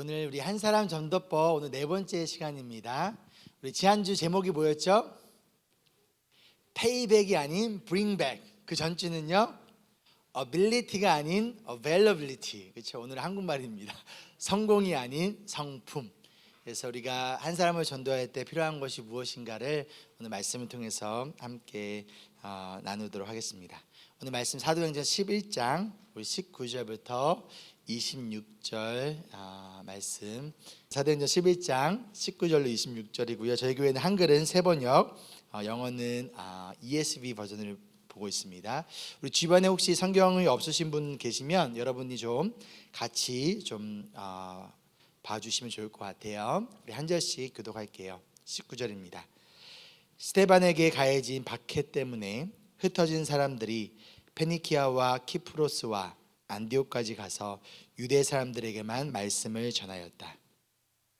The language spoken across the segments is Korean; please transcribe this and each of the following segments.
오늘 우리 한 사람 전도법 오늘 네 번째 시간입니다. 우리 지난주 제목이 뭐였죠? 페이백이 아닌 브링백. 그 전주는요, ability가 아닌 availability. 그렇죠? 오늘 한국말입니다. 성공이 아닌 성품. 그래서 우리가 한 사람을 전도할 때 필요한 것이 무엇인가를 오늘 말씀을 통해서 함께 나누도록 하겠습니다. 오늘 말씀 사도행전 11장 우리 19절부터 26절 말씀. 사도행전 11장 19절로 26절이고요. 저희 교회는 한글은 세번역, 영어는 ESV 버전을 보고 있습니다. 우리 주변에 혹시 성경이 없으신 분 계시면 여러분이 좀 같이 좀 봐주시면 좋을 것 같아요. 우리 한 절씩 교독할게요. 19절입니다. 스데반에게 가해진 박해 때문에 흩어진 사람들이 페니키아와 키프로스와 안디옥까지 가서 유대 사람들에게만 말씀을 전하였다.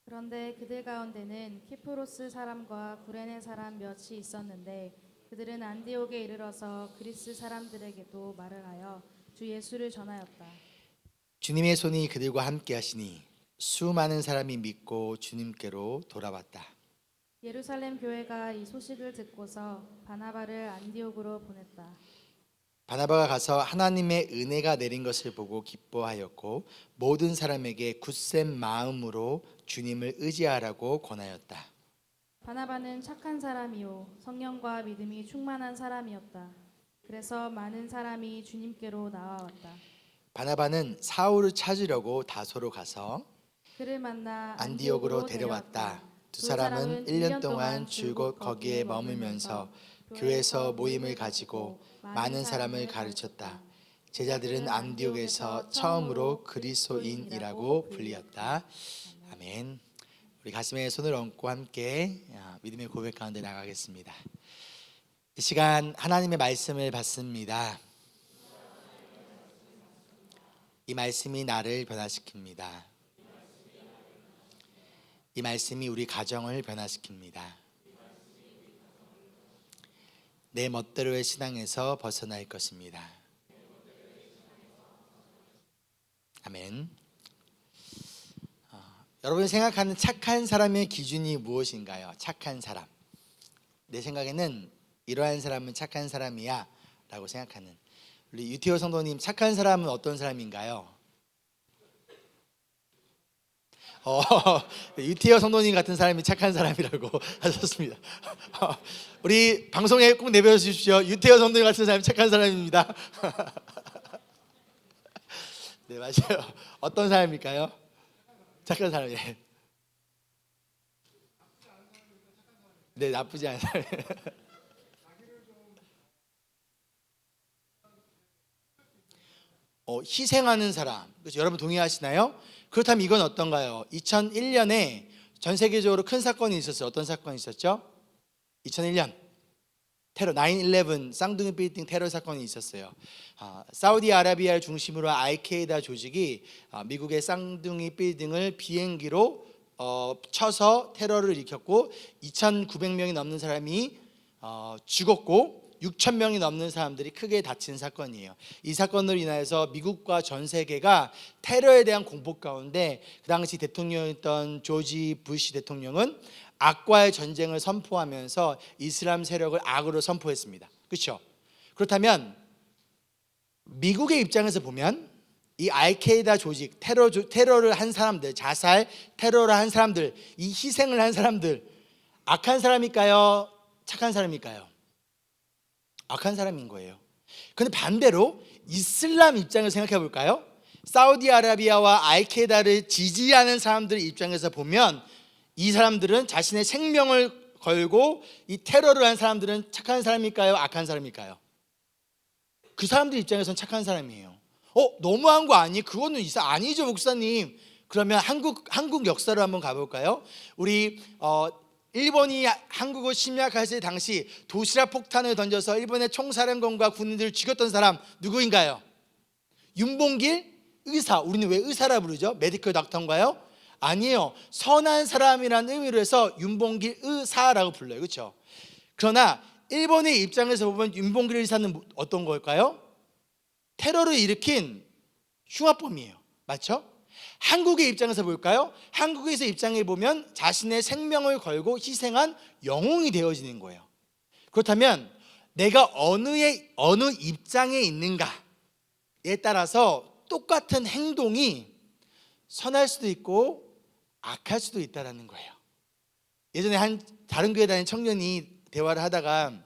그런데 그들 가운데는 키프로스 사람과 구레네 사람 몇이 있었는데 그들은 안디옥에 이르러서 그리스 사람들에게도 말을 하여 주 예수를 전하였다. 주님의 손이 그들과 함께 하시니 수많은 사람이 믿고 주님께로 돌아왔다. 예루살렘 교회가 이 소식을 듣고서 바나바를 안디옥으로 보냈다. 바나바가 가서 하나님의 은혜가 내린 것을 보고 기뻐하였고 모든 사람에게 굳센 마음으로 주님을 의지하라고 권하였다. 바나바는 착한 사람이요 성령과 믿음이 충만한 사람이었다. 그래서 많은 사람이 주님께로 나와왔다. 바나바는 사울을 찾으려고 다소로 가서 그를 만나 안디옥으로 데려왔다. 두 사람은 1년 동안 줄곧 거기에 머물면서 교회에서 모임을 가지고 많은 사람을 가르쳤다. 제자들은 안디옥에서 처음으로 그리스도인이라고 불리었다. 아멘. 우리 가슴에 손을 얹고 함께 믿음의 고백 가운데 나가겠습니다. 이 시간 하나님의 말씀을 받습니다. 이 말씀이 나를 변화시킵니다. 이 말씀이 우리 가정을 변화시킵니다. 내 멋대로의 신앙에서 벗어날 것입니다. 아멘. 여러분이 생각하는 착한 사람의 기준이 무엇인가요? 착한 사람. 내 생각에는 이러한 사람은 착한 사람이야 라고 생각하는, 우리 유티어 성도님, 착한 사람은 어떤 사람인가요? 유티어 성도님 같은 사람이 착한 사람이라고 하셨습니다. 우리 방송에 꼭 내뱉어 주십시오. 유티어 성도님 같은 사람이 착한 사람입니다. 네, 맞아요. 어떤 사람일까요? 착한 사람이에요. 네, 나쁘지 않은 사람. 희생하는 사람. 그렇죠? 여러분 동의하시나요? 그렇다면 이건 어떤가요? 2001년에 전 세계적으로 큰 사건이 있었어요. 어떤 사건이 있었죠? 2001년 테러 9/11 쌍둥이 빌딩 테러 사건이 있었어요. 사우디아라비아를 중심으로 알케이다 조직이 미국의 쌍둥이 빌딩을 비행기로 쳐서 테러를 일으켰고 2,900명이 넘는 사람이 죽었고 6,000명이 넘는 사람들이 크게 다친 사건이에요. 이 사건으로 인하여서 미국과 전 세계가 테러에 대한 공포 가운데 그 당시 대통령이었던 조지 부시 대통령은 악과의 전쟁을 선포하면서 이슬람 세력을 악으로 선포했습니다. 그렇죠? 그렇다면 미국의 입장에서 보면 이 알케이다 조직, 테러를 한 사람들, 자살, 테러를 한 사람들, 이 희생을 한 사람들, 악한 사람일까요? 착한 사람일까요? 악한 사람인 거예요. 그런데 반대로 이슬람 입장을 생각해 볼까요? 사우디아라비아와 알케이다를 지지하는 사람들 입장에서 보면 이 사람들은 자신의 생명을 걸고 이 테러를 한 사람들은 착한 사람일까요? 악한 사람일까요? 그 사람들 입장에서는 착한 사람이에요. 너무한 거 아니? 그거는 아니죠, 목사님. 그러면 한국 역사를 한번 가볼까요? 우리 일본이 한국을 침략했을 당시 도시락 폭탄을 던져서 일본의 총사령관과 군인들을 죽였던 사람 누구인가요? 윤봉길 의사. 우리는 왜 의사라 부르죠? 메디컬 닥터인가요? 아니에요. 선한 사람이라는 의미로 해서 윤봉길 의사라고 불러요. 그렇죠? 그러나 일본의 입장에서 보면 윤봉길 의사는 어떤 걸까요? 테러를 일으킨 흉악범이에요. 맞죠? 한국의 입장에서 볼까요? 한국에서 입장에 보면 자신의 생명을 걸고 희생한 영웅이 되어지는 거예요. 그렇다면 내가 어느 입장에 있는가에 따라서 똑같은 행동이 선할 수도 있고 악할 수도 있다는 거예요. 예전에 한 다른 교회 다니는 청년이 대화를 하다가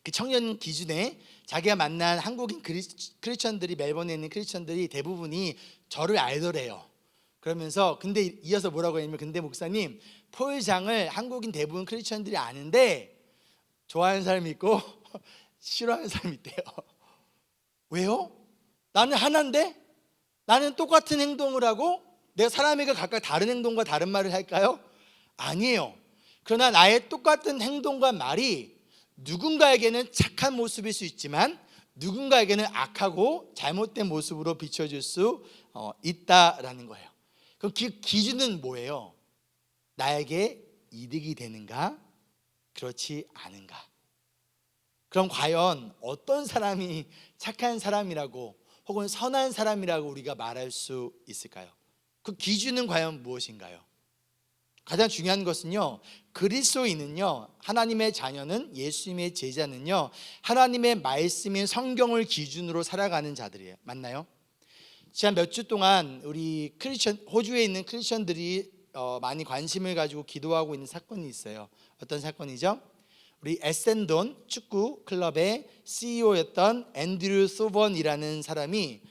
그 청년 기준에 자기가 만난 한국인 크리스천들이, 멜번에 있는 크리스천들이 대부분이 저를 알더래요. 그러면서 근데 이어서 뭐라고 했냐면, 근데 목사님, 폴장을 한국인 대부분 크리스천들이 아는데 좋아하는 사람이 있고 싫어하는 사람이 있대요. 왜요? 나는 하나인데? 나는 똑같은 행동을 하고 내가 사람에게 각각 다른 행동과 다른 말을 할까요? 아니에요. 그러나 나의 똑같은 행동과 말이 누군가에게는 착한 모습일 수 있지만 누군가에게는 악하고 잘못된 모습으로 비춰질 수 있다라는 거예요. 그럼 그 기준은 뭐예요? 나에게 이득이 되는가? 그렇지 않은가? 그럼 과연 어떤 사람이 착한 사람이라고 혹은 선한 사람이라고 우리가 말할 수 있을까요? 그 기준은 과연 무엇인가요? 가장 중요한 것은요, 그리스도인은요, 하나님의 자녀는, 예수님의 제자는요, 하나님의 말씀인 성경을 기준으로 살아가는 자들이에요. 맞나요? 지난 몇 주 동안 우리 호주에 있는 크리스천들이 많이 관심을 가지고 기도하고 있는 사건이 있어요. 어떤 사건이죠? 우리 에센돈 축구 클럽의 CEO였던 앤드류 소번이라는 사람이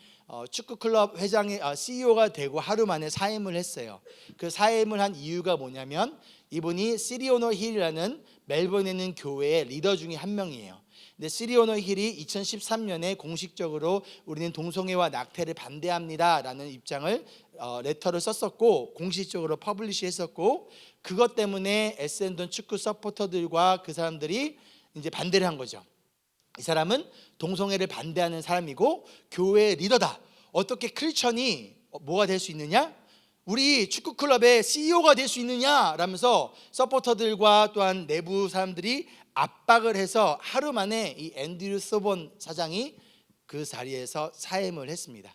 축구 클럽 회장의 CEO가 되고 하루 만에 사임을 했어요. 그 사임을 한 이유가 뭐냐면, 이분이 시리오너 힐이라는 멜번에 있는 교회의 리더 중에 한 명이에요. 근데 시리오너 힐이 2013년에 공식적으로 우리는 동성애와 낙태를 반대합니다라는 입장을 레터를 썼었고 공식적으로 퍼블리시했었고, 그것 때문에 에센돈 축구 서포터들과 그 사람들이 이제 반대를 한 거죠. 이 사람은 동성애를 반대하는 사람이고 교회의 리더다. 어떻게 크리스천이 뭐가 될 수 있느냐? 우리 축구 클럽의 CEO가 될 수 있느냐? 라면서 서포터들과 또한 내부 사람들이 압박을 해서 하루 만에 이 앤드류 소본 사장이 그 자리에서 사임을 했습니다.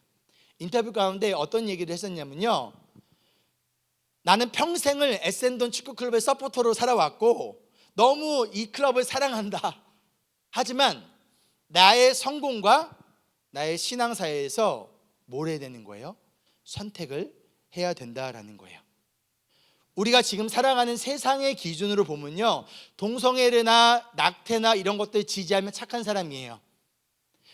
인터뷰 가운데 어떤 얘기를 했었냐면요, 나는 평생을 에센돈 축구 클럽의 서포터로 살아왔고 너무 이 클럽을 사랑한다. 하지만 나의 성공과 나의 신앙사회에서 뭘 해야 되는 거예요? 선택을 해야 된다라는 거예요. 우리가 지금 살아가는 세상의 기준으로 보면요, 동성애나 낙태나 이런 것들 지지하면 착한 사람이에요.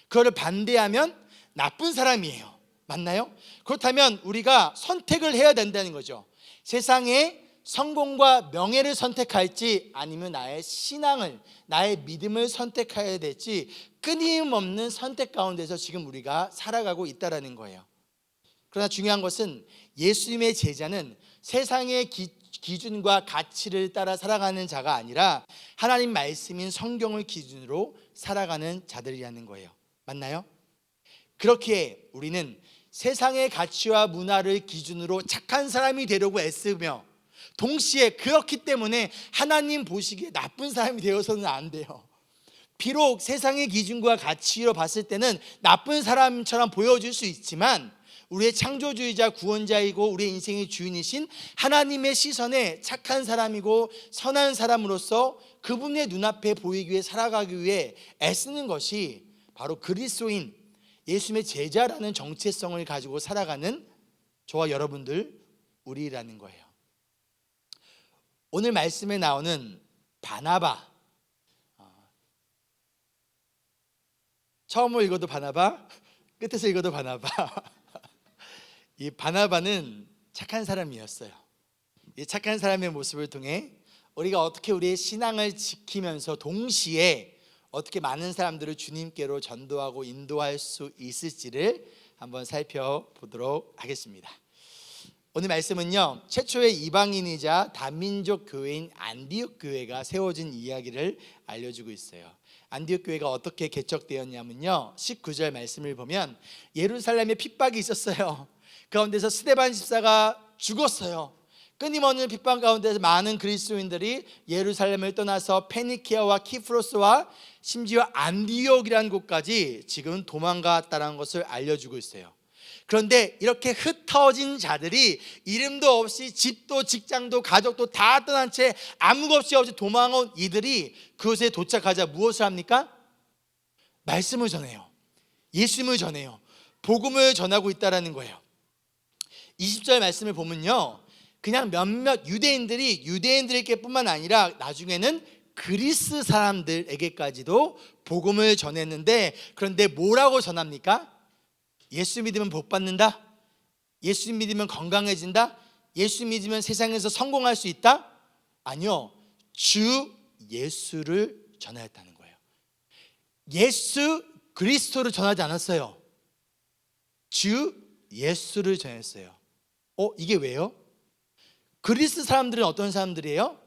그거를 반대하면 나쁜 사람이에요. 맞나요? 그렇다면 우리가 선택을 해야 된다는 거죠. 세상의 성공과 명예를 선택할지 아니면 나의 신앙을, 나의 믿음을 선택해야 될지 끊임없는 선택 가운데서 지금 우리가 살아가고 있다는 거예요. 그러나 중요한 것은 예수님의 제자는 세상의 기준과 가치를 따라 살아가는 자가 아니라 하나님 말씀인 성경을 기준으로 살아가는 자들이라는 거예요. 맞나요? 그렇기에 우리는 세상의 가치와 문화를 기준으로 착한 사람이 되려고 애쓰며 동시에 그렇기 때문에 하나님 보시기에 나쁜 사람이 되어서는 안 돼요. 비록 세상의 기준과 가치로 봤을 때는 나쁜 사람처럼 보여질 수 있지만 우리의 창조주의자 구원자이고 우리의 인생의 주인이신 하나님의 시선에 착한 사람이고 선한 사람으로서 그분의 눈앞에 보이기 위해 살아가기 위해 애쓰는 것이 바로 그리스도인 예수님의 제자라는 정체성을 가지고 살아가는 저와 여러분들 우리라는 거예요. 오늘 말씀에 나오는 바나바, 처음으로 읽어도 바나바, 끝에서 읽어도 바나바. 이 바나바는 착한 사람이었어요. 이 착한 사람의 모습을 통해 우리가 어떻게 우리의 신앙을 지키면서 동시에 어떻게 많은 사람들을 주님께로 전도하고 인도할 수 있을지를 한번 살펴보도록 하겠습니다. 오늘 말씀은요, 최초의 이방인이자 다민족 교회인 안디옥 교회가 세워진 이야기를 알려주고 있어요. 안디옥 교회가 어떻게 개척되었냐면요, 19절 말씀을 보면 예루살렘에 핍박이 있었어요. 가운데서 스데반 집사가 죽었어요. 끊임없는 핍박 가운데서 많은 그리스도인들이 예루살렘을 떠나서 페니키아와 키프로스와 심지어 안디옥이라는 곳까지 지금 도망갔다는 것을 알려주고 있어요. 그런데 이렇게 흩어진 자들이 이름도 없이 집도 직장도 가족도 다 떠난 채 아무 것이 없이 도망온 이들이 그곳에 도착하자 무엇을 합니까? 말씀을 전해요. 예수님을 전해요. 복음을 전하고 있다라는 거예요. 20절 말씀을 보면요, 그냥 몇몇 유대인들에게 뿐만 아니라 나중에는 그리스 사람들에게까지도 복음을 전했는데, 그런데 뭐라고 전합니까? 예수 믿으면 복 받는다? 예수 믿으면 건강해진다? 예수 믿으면 세상에서 성공할 수 있다? 아니요, 주 예수를 전하였다는 거예요. 예수 그리스도를 전하지 않았어요. 주 예수를 전했어요. 이게 왜요? 그리스 사람들은 어떤 사람들이에요?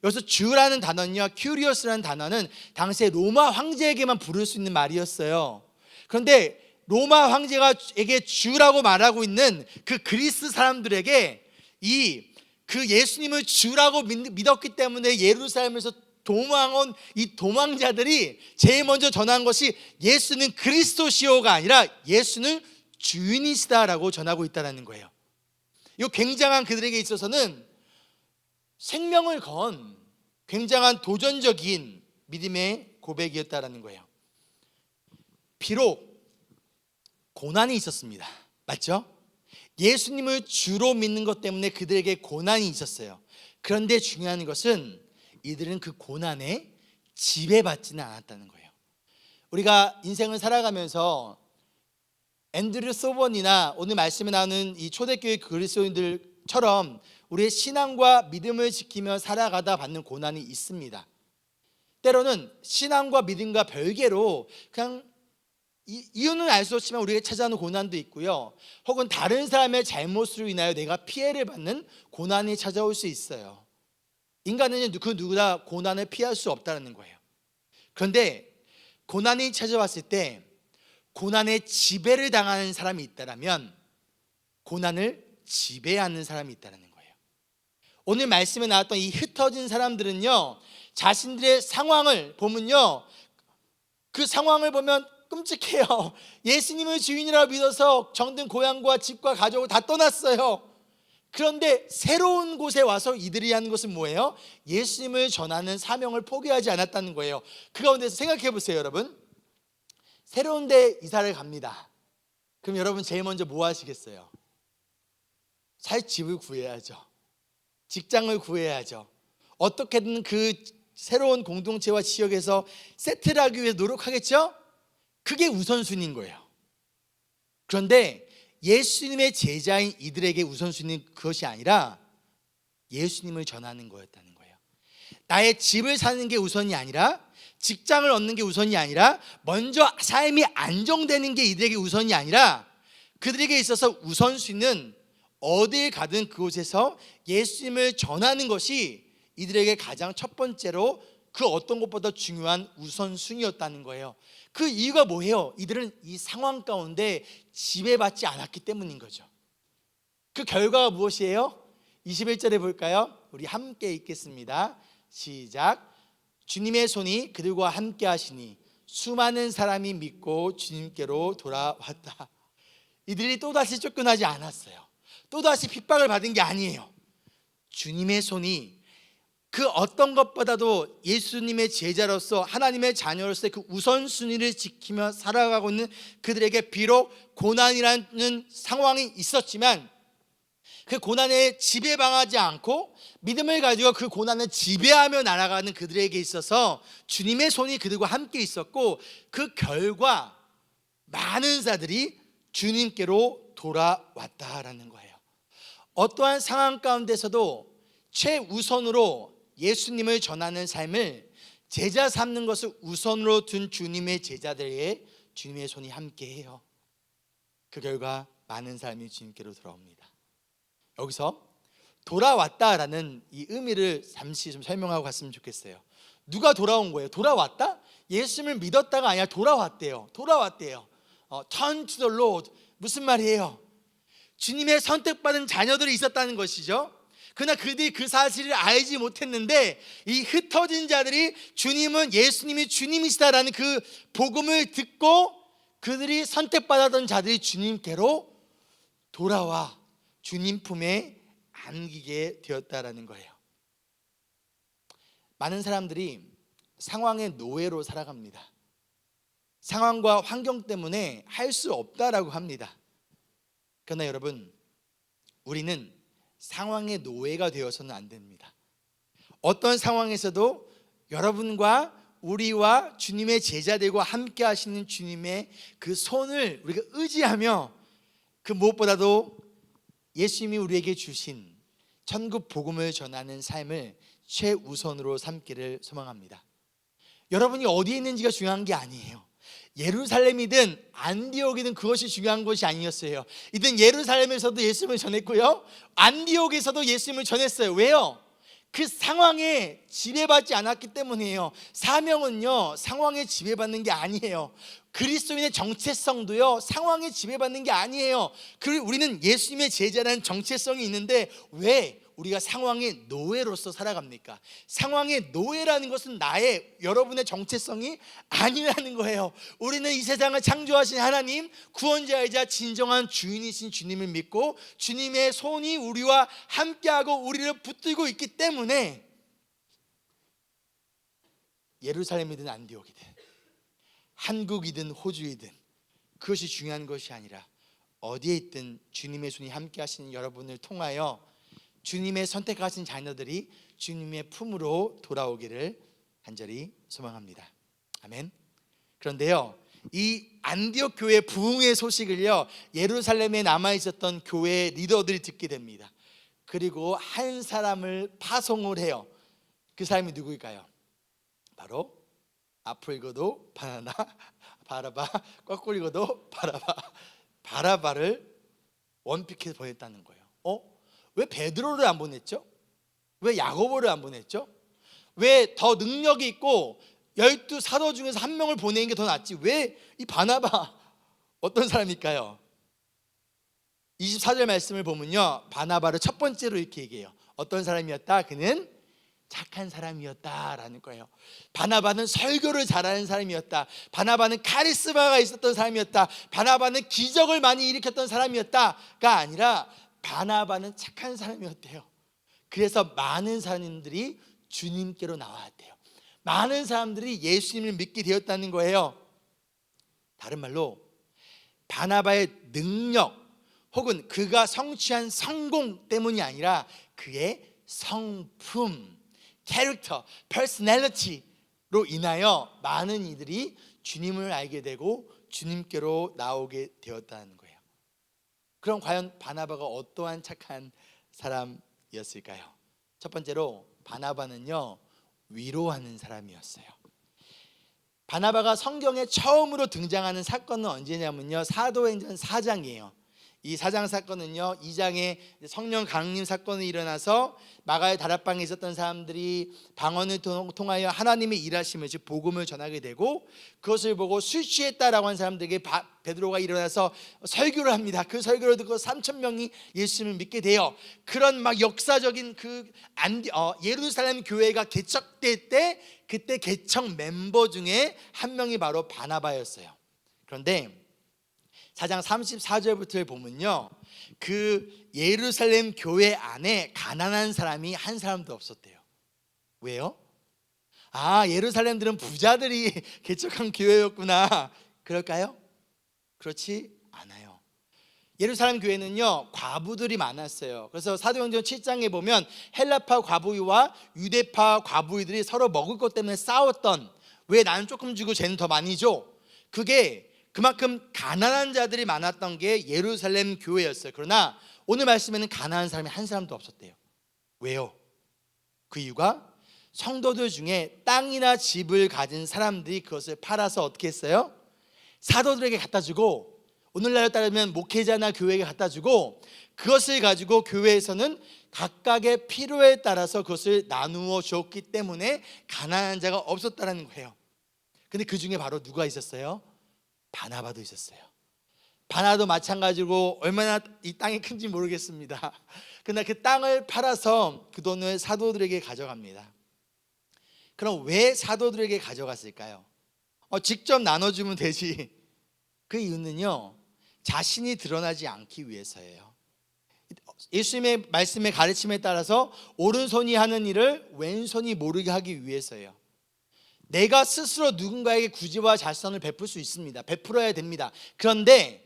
여기서 주라는 단어는요, 큐리오스라는 단어는 당시에 로마 황제에게만 부를 수 있는 말이었어요. 그런데 로마 황제에게 주라고 말하고 있는 그 그리스 사람들에게 그 예수님을 주라고 믿었기 때문에 예루살렘에서 도망온 이 도망자들이 제일 먼저 전한 것이 예수는 그리스도시오가 아니라 예수는 주인이시다라고 전하고 있다는 거예요. 이 굉장한 그들에게 있어서는 생명을 건 굉장한 도전적인 믿음의 고백이었다라는 거예요. 비록 고난이 있었습니다. 맞죠? 예수님을 주로 믿는 것 때문에 그들에게 고난이 있었어요. 그런데 중요한 것은 이들은 그 고난에 지배받지는 않았다는 거예요. 우리가 인생을 살아가면서 앤드류 소번이나 오늘 말씀에 나오는 이 초대교회 그리스도인들처럼 우리의 신앙과 믿음을 지키며 살아가다 받는 고난이 있습니다. 때로는 신앙과 믿음과 별개로 그냥 이유는 알 수 없지만 우리가 찾아오는 고난도 있고요, 혹은 다른 사람의 잘못으로 인하여 내가 피해를 받는 고난이 찾아올 수 있어요. 인간은 그 누구나 고난을 피할 수 없다는 거예요. 그런데 고난이 찾아왔을 때 고난의 지배를 당하는 사람이 있다면 고난을 지배하는 사람이 있다는 거예요. 오늘 말씀에 나왔던 이 흩어진 사람들은요, 자신들의 상황을 보면요, 그 상황을 보면 끔찍해요. 예수님을 주인이라고 믿어서 정든 고향과 집과 가족을 다 떠났어요. 그런데 새로운 곳에 와서 이들이 하는 것은 뭐예요? 예수님을 전하는 사명을 포기하지 않았다는 거예요. 그 가운데서 생각해 보세요, 여러분. 새로운 데 이사를 갑니다. 그럼 여러분 제일 먼저 뭐 하시겠어요? 살 집을 구해야죠. 직장을 구해야죠. 어떻게든 그 새로운 공동체와 지역에서 세트를 하기 위해 노력하겠죠? 그게 우선순위인 거예요. 그런데 예수님의 제자인 이들에게 우선순위는 그것이 아니라 예수님을 전하는 거였다는 거예요. 나의 집을 사는 게 우선이 아니라, 직장을 얻는 게 우선이 아니라, 먼저 삶이 안정되는 게 이들에게 우선이 아니라, 그들에게 있어서 우선순위는 어디에 가든 그곳에서 예수님을 전하는 것이 이들에게 가장 첫 번째로 그 어떤 것보다 중요한 우선순위였다는 거예요. 그 이유가 뭐예요? 이들은 이 상황 가운데 지배받지 않았기 때문인 거죠. 그 결과가 무엇이에요? 21절에 볼까요? 우리 함께 읽겠습니다. 시작. 주님의 손이 그들과 함께 하시니 수많은 사람이 믿고 주님께로 돌아왔다. 이들이 또다시 쫓겨나지 않았어요. 또다시 핍박을 받은 게 아니에요. 주님의 손이 그 어떤 것보다도 예수님의 제자로서 하나님의 자녀로서의 그 우선순위를 지키며 살아가고 있는 그들에게 비록 고난이라는 상황이 있었지만 그 고난에 지배당하지 않고 믿음을 가지고 그 고난을 지배하며 날아가는 그들에게 있어서 주님의 손이 그들과 함께 있었고, 그 결과 많은 자들이 주님께로 돌아왔다라는 거예요. 어떠한 상황 가운데서도 최우선으로 예수님을 전하는 삶을 제자 삼는 것을 우선으로 둔 주님의 제자들에게 주님의 손이 함께해요. 그 결과 많은 사람이 주님께로 돌아옵니다. 여기서 돌아왔다라는 이 의미를 잠시 좀 설명하고 갔으면 좋겠어요. 누가 돌아온 거예요? 돌아왔다? 예수님을 믿었다가 아니라 돌아왔대요. Turn to the Lord. 무슨 말이에요? 주님의 선택받은 자녀들이 있었다는 것이죠. 그러나 그들이 그 사실을 알지 못했는데 이 흩어진 자들이 예수님이 주님이시다라는 그 복음을 듣고 그들이 선택받았던 자들이 주님께로 돌아와 주님 품에 안기게 되었다라는 거예요. 많은 사람들이 상황의 노예로 살아갑니다. 상황과 환경 때문에 할 수 없다라고 합니다. 그러나 여러분, 우리는 상황의 노예가 되어서는 안 됩니다. 어떤 상황에서도 여러분과 우리와 주님의 제자들과 함께 하시는 주님의 그 손을 우리가 의지하며, 그 무엇보다도 예수님이 우리에게 주신 천국 복음을 전하는 삶을 최우선으로 삼기를 소망합니다. 여러분이 어디에 있는지가 중요한 게 아니에요. 예루살렘이든 안디옥이든 그것이 중요한 것이 아니었어요. 이든 예루살렘에서도 예수님을 전했고요, 안디옥에서도 예수님을 전했어요. 왜요? 그 상황에 지배받지 않았기 때문이에요. 사명은요, 상황에 지배받는 게 아니에요. 그리스도인의 정체성도요, 상황에 지배받는 게 아니에요. 우리는 예수님의 제자라는 정체성이 있는데 왜 우리가 상황의 노예로서 살아갑니까? 상황의 노예라는 것은 여러분의 정체성이 아니라는 거예요. 우리는 이 세상을 창조하신 하나님, 구원자이자 진정한 주인이신 주님을 믿고 주님의 손이 우리와 함께하고 우리를 붙들고 있기 때문에 예루살렘이든 안디옥이든 한국이든 호주이든 그것이 중요한 것이 아니라 어디에 있든 주님의 손이 함께 하시는 여러분을 통하여 주님의 선택하신 자녀들이 주님의 품으로 돌아오기를 간절히 소망합니다. 아멘. 그런데요, 이 안디옥 교회 부흥의 소식을요, 예루살렘에 남아있었던 교회 리더들이 듣게 됩니다. 그리고 한 사람을 파송을 해요. 그 사람이 누구일까요? 바로 앞을 읽어도 바나나, 바라바, 거꾸로 읽어도 바라바를 원픽해서 보냈다는 거예요. 왜 베드로를 안 보냈죠? 왜 야고보를 안 보냈죠? 왜 더 능력이 있고 12 사도 중에서 한 명을 보내는 게 더 낫지 왜 이 바나바, 어떤 사람일까요? 24절 말씀을 보면요, 바나바를 첫 번째로 이렇게 얘기해요. 어떤 사람이었다? 그는 착한 사람이었다라는 거예요. 바나바는 설교를 잘하는 사람이었다. 바나바는 카리스마가 있었던 사람이었다. 바나바는 기적을 많이 일으켰던 사람이었다가 아니라 바나바는 착한 사람이었대요. 그래서 많은 사람들이 주님께로 나왔대요. 많은 사람들이 예수님을 믿게 되었다는 거예요. 다른 말로 바나바의 능력 혹은 그가 성취한 성공 때문이 아니라 그의 성품, 캐릭터, 퍼스널리티로 인하여 많은 이들이 주님을 알게 되고 주님께로 나오게 되었다는 거예요. 그럼 과연 바나바가 어떠한 착한 사람이었을까요? 첫 번째로 바나바는요, 위로하는 사람이었어요. 바나바가 성경에 처음으로 등장하는 사건은 언제냐면요, 사도행전 4장이에요. 이 4장 사건은요, 2장에 성령 강림 사건이 일어나서 마가의 다락방에 있었던 사람들이 방언을 통하여 하나님의 일하심을, 즉 복음을 전하게 되고, 그것을 보고 술 취했다라고 한 사람들에게 베드로가 일어나서 설교를 합니다. 그 설교를 듣고 3,000명이 예수님을 믿게 돼요. 그런 막 역사적인 예루살렘 교회가 개척될 때, 그때 개척 멤버 중에 한 명이 바로 바나바였어요. 그런데 4장 34절부터 보면요, 그 예루살렘 교회 안에 가난한 사람이 한 사람도 없었대요. 왜요? 예루살렘들은 부자들이 개척한 교회였구나. 그럴까요? 그렇지 않아요. 예루살렘 교회는요, 과부들이 많았어요. 그래서 사도행전 7장에 보면 헬라파 과부와 유대파 과부들이 서로 먹을 것 때문에 싸웠던, 왜 나는 조금 주고 쟤는 더 많이 줘? 그게 그만큼 가난한 자들이 많았던 게 예루살렘 교회였어요. 그러나 오늘 말씀에는 가난한 사람이 한 사람도 없었대요. 왜요? 그 이유가 성도들 중에 땅이나 집을 가진 사람들이 그것을 팔아서 어떻게 했어요? 사도들에게 갖다 주고, 오늘날에 따르면 목회자나 교회에 갖다 주고, 그것을 가지고 교회에서는 각각의 필요에 따라서 그것을 나누어 줬기 때문에 가난한 자가 없었다는 거예요. 근데 그 중에 바로 누가 있었어요? 바나바도 있었어요. 바나도 마찬가지로 얼마나 이 땅이 큰지 모르겠습니다. 그러나 그 땅을 팔아서 그 돈을 사도들에게 가져갑니다. 그럼 왜 사도들에게 가져갔을까요? 직접 나눠주면 되지. 그 이유는요, 자신이 드러나지 않기 위해서예요. 예수님의 말씀의 가르침에 따라서 오른손이 하는 일을 왼손이 모르게 하기 위해서예요. 내가 스스로 누군가에게 구제와 자선을 베풀 수 있습니다. 베풀어야 됩니다. 그런데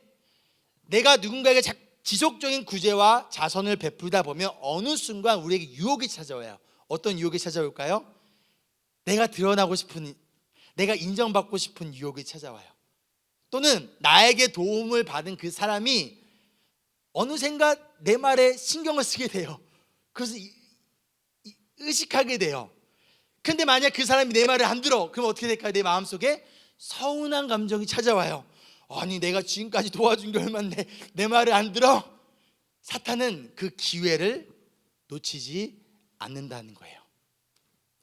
내가 누군가에게 지속적인 구제와 자선을 베풀다 보면 어느 순간 우리에게 유혹이 찾아와요. 어떤 유혹이 찾아올까요? 내가 드러나고 싶은, 내가 인정받고 싶은 유혹이 찾아와요. 또는 나에게 도움을 받은 그 사람이 어느샌가 내 말에 신경을 쓰게 돼요. 그래서 의식하게 돼요. 근데 만약 그 사람이 내 말을 안 들어, 그럼 어떻게 될까요? 내 마음속에 서운한 감정이 찾아와요. 아니, 내가 지금까지 도와준 게 얼마인데 내 말을 안 들어? 사탄은 그 기회를 놓치지 않는다는 거예요.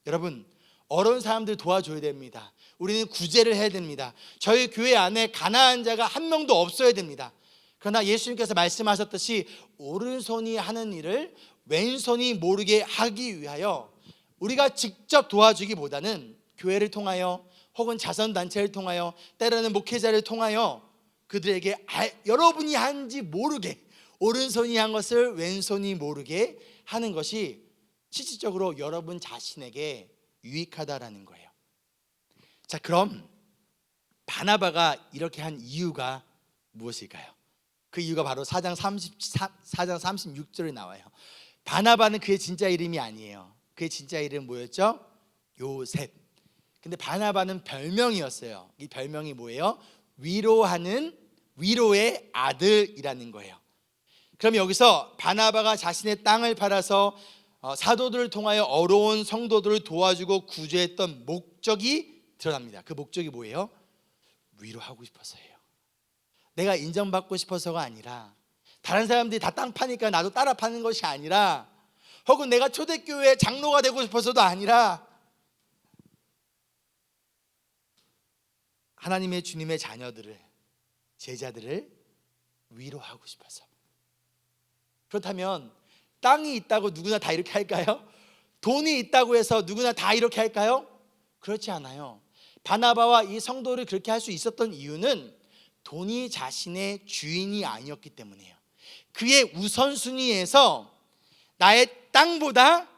여러분, 어려운 사람들 도와줘야 됩니다. 우리는 구제를 해야 됩니다. 저희 교회 안에 가난한 자가 한 명도 없어야 됩니다. 그러나 예수님께서 말씀하셨듯이 오른손이 하는 일을 왼손이 모르게 하기 위하여 우리가 직접 도와주기보다는 교회를 통하여 혹은 자선단체를 통하여 때로는 목회자를 통하여 그들에게 여러분이 한지 모르게 오른손이 한 것을 왼손이 모르게 하는 것이 실질적으로 여러분 자신에게 유익하다라는 거예요. 자, 그럼 바나바가 이렇게 한 이유가 무엇일까요? 그 이유가 바로 4장 36절에 나와요. 바나바는 그의 진짜 이름이 아니에요. 그의 진짜 이름 뭐였죠? 요셉. 근데 바나바는 별명이었어요. 이 별명이 뭐예요? 위로의 아들이라는 거예요. 그럼 여기서 바나바가 자신의 땅을 팔아서 사도들을 통하여 어려운 성도들을 도와주고 구제했던 목적이 드러납니다. 그 목적이 뭐예요? 위로하고 싶어서예요. 내가 인정받고 싶어서가 아니라, 다른 사람들이 다 땅 파니까 나도 따라 파는 것이 아니라, 혹은 내가 초대교회 장로가 되고 싶어서도 아니라, 하나님의 주님의 자녀들을, 제자들을 위로하고 싶어서. 그렇다면 땅이 있다고 누구나 다 이렇게 할까요? 돈이 있다고 해서 누구나 다 이렇게 할까요? 그렇지 않아요. 바나바와 이 성도를 그렇게 할 수 있었던 이유는 돈이 자신의 주인이 아니었기 때문이에요. 그의 우선순위에서 나의 땅보다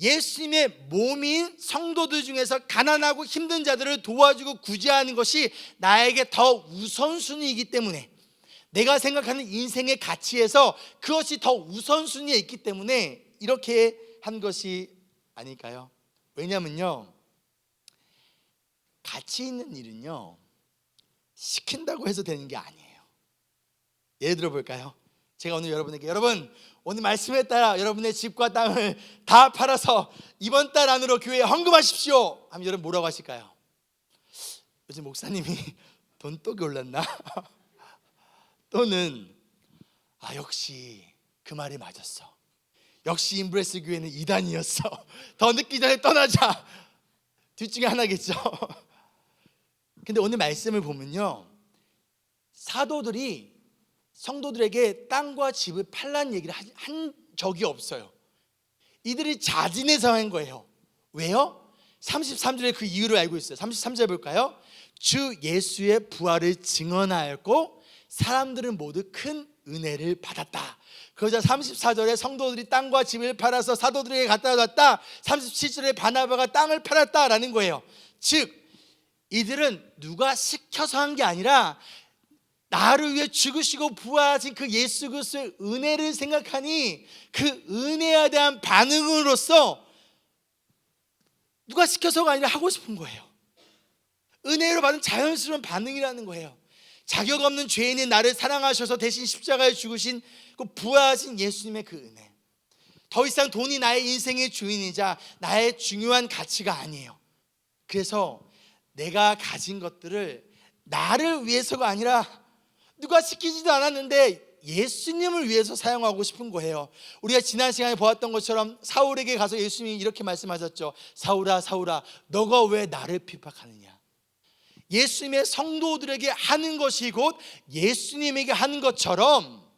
예수님의 몸인 성도들 중에서 가난하고 힘든 자들을 도와주고 구제하는 것이 나에게 더 우선순위이기 때문에, 내가 생각하는 인생의 가치에서 그것이 더 우선순위에 있기 때문에 이렇게 한 것이 아닐까요? 왜냐면요, 가치 있는 일은요 시킨다고 해서 되는 게 아니에요. 예를 들어 볼까요? 제가 오늘 여러분에게, 여러분 오늘 말씀에 따라 여러분의 집과 땅을 다 팔아서 이번 달 안으로 교회에 헌금하십시오 하면 여러분 뭐라고 하실까요? 요즘 목사님이 돈 또 올랐나? 또는 역시 그 말이 맞았어, 역시 인브레스 교회는 이단이었어, 더 늦기 전에 떠나자, 둘 중에 하나겠죠. 근데 오늘 말씀을 보면요, 사도들이 성도들에게 땅과 집을 팔라는 얘기를 한 적이 없어요. 이들이 자진해서 한 거예요. 왜요? 33절에 그 이유를 알고 있어요. 33절 볼까요? 주 예수의 부활을 증언하였고 사람들은 모두 큰 은혜를 받았다. 그러자 34절에 성도들이 땅과 집을 팔아서 사도들에게 갖다 놨다. 37절에 바나바가 땅을 팔았다라는 거예요. 즉 이들은 누가 시켜서 한 게 아니라 나를 위해 죽으시고 부활하신 그 예수 그리스도의 은혜를 생각하니 그 은혜에 대한 반응으로서 누가 시켜서가 아니라 하고 싶은 거예요. 은혜로 받은 자연스러운 반응이라는 거예요. 자격 없는 죄인인 나를 사랑하셔서 대신 십자가에 죽으신 그 부활하신 예수님의 그 은혜, 더 이상 돈이 나의 인생의 주인이자 나의 중요한 가치가 아니에요. 그래서 내가 가진 것들을 나를 위해서가 아니라 누가 시키지도 않았는데 예수님을 위해서 사용하고 싶은 거예요. 우리가 지난 시간에 보았던 것처럼 사울에게 가서 예수님이 이렇게 말씀하셨죠. 사울아 사울아 너가 왜 나를 핍박하느냐. 예수님의 성도들에게 하는 것이 곧 예수님에게 하는 것처럼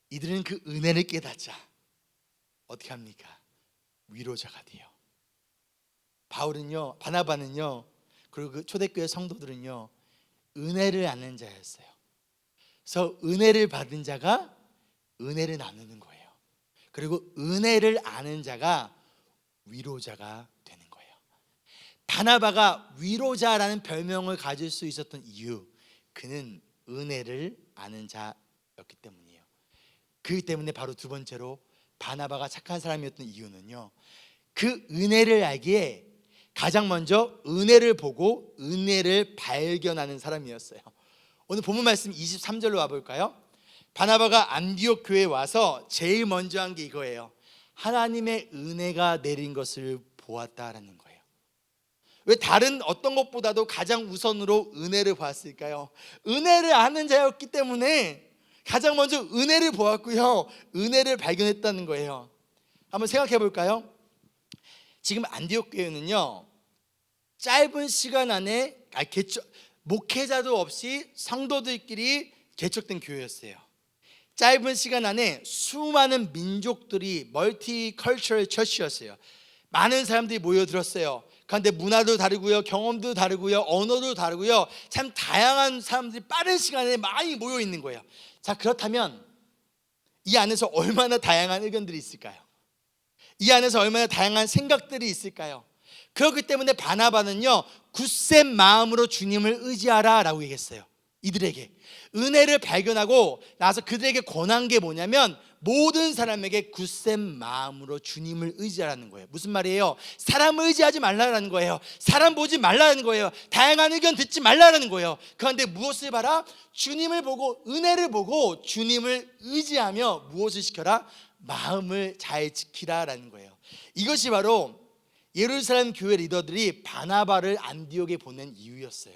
이들은 그 은혜를 깨닫자 어떻게 합니까? 위로자가 돼요. 바나바는요, 그리고 그 초대교회 성도들은요, 은혜를 아는 자였어요. 그래서 은혜를 받은 자가 은혜를 나누는 거예요. 그리고 은혜를 아는 자가 위로자가 되는 거예요. 바나바가 위로자라는 별명을 가질 수 있었던 이유, 그는 은혜를 아는 자였기 때문이에요. 그렇기 때문에 바로 두 번째로 바나바가 착한 사람이었던 이유는요, 그 은혜를 알기에 가장 먼저 은혜를 보고 은혜를 발견하는 사람이었어요. 오늘 본문 말씀 23절로 와볼까요? 바나바가 안디옥 교회에 와서 제일 먼저 한 게 이거예요. 하나님의 은혜가 내린 것을 보았다라는 거예요. 왜 다른 어떤 것보다도 가장 우선으로 은혜를 보았을까요? 은혜를 아는 자였기 때문에 가장 먼저 은혜를 보았고요, 은혜를 발견했다는 거예요. 한번 생각해 볼까요? 지금 안디옥 교회는요, 짧은 시간 안에 목회자도 없이 성도들끼리 개척된 교회였어요. 짧은 시간 안에 수많은 민족들이 멀티컬처럴 처치였어요. 많은 사람들이 모여들었어요. 그런데 문화도 다르고요, 경험도 다르고요, 언어도 다르고요, 참 다양한 사람들이 빠른 시간에 많이 모여 있는 거예요. 자, 그렇다면 이 안에서 얼마나 다양한 의견들이 있을까요? 이 안에서 얼마나 다양한 생각들이 있을까요? 그렇기 때문에 바나바는요, 굳센 마음으로 주님을 의지하라 라고 얘기했어요. 이들에게 은혜를 발견하고 나서 그들에게 권한 게 뭐냐면, 모든 사람에게 굳센 마음으로 주님을 의지하라는 거예요. 무슨 말이에요? 사람을 의지하지 말라는 거예요. 사람 보지 말라는 거예요. 다양한 의견 듣지 말라는 거예요. 그런데 무엇을 봐라? 주님을 보고, 은혜를 보고 주님을 의지하며 무엇을 시켜라? 마음을 잘 지키라라는 거예요. 이것이 바로 예루살렘 교회 리더들이 바나바를 안디옥에 보낸 이유였어요.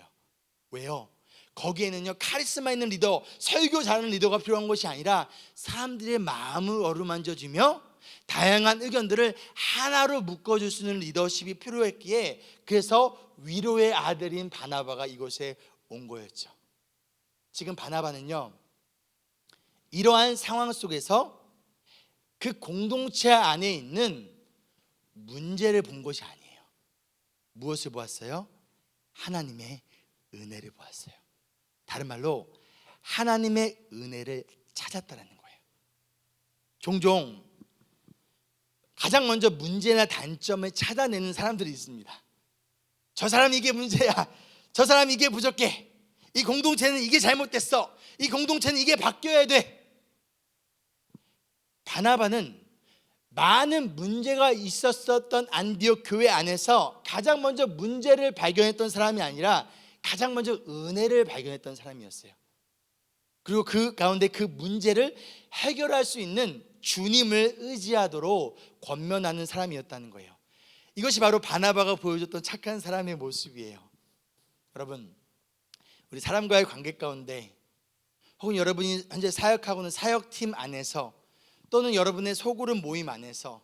왜요? 거기에는요, 카리스마 있는 리더, 설교 잘하는 리더가 필요한 것이 아니라 사람들의 마음을 어루만져주며 다양한 의견들을 하나로 묶어줄 수 있는 리더십이 필요했기에, 그래서 위로의 아들인 바나바가 이곳에 온 거였죠. 지금 바나바는요, 이러한 상황 속에서 그 공동체 안에 있는 문제를 본 것이 아니에요. 무엇을 보았어요? 하나님의 은혜를 보았어요. 다른 말로 하나님의 은혜를 찾았다는 거예요. 종종 가장 먼저 문제나 단점을 찾아내는 사람들이 있습니다. 저 사람 이게 문제야, 저 사람 이게 부족해, 이 공동체는 이게 잘못됐어, 이 공동체는 이게 바뀌어야 돼. 바나바는 많은 문제가 있었던 안디옥 교회 안에서 가장 먼저 문제를 발견했던 사람이 아니라 가장 먼저 은혜를 발견했던 사람이었어요. 그리고 그 가운데 그 문제를 해결할 수 있는 주님을 의지하도록 권면하는 사람이었다는 거예요. 이것이 바로 바나바가 보여줬던 착한 사람의 모습이에요. 여러분, 우리 사람과의 관계 가운데, 혹은 여러분이 현재 사역하고 있는 사역팀 안에서, 또는 여러분의 소그룹 모임 안에서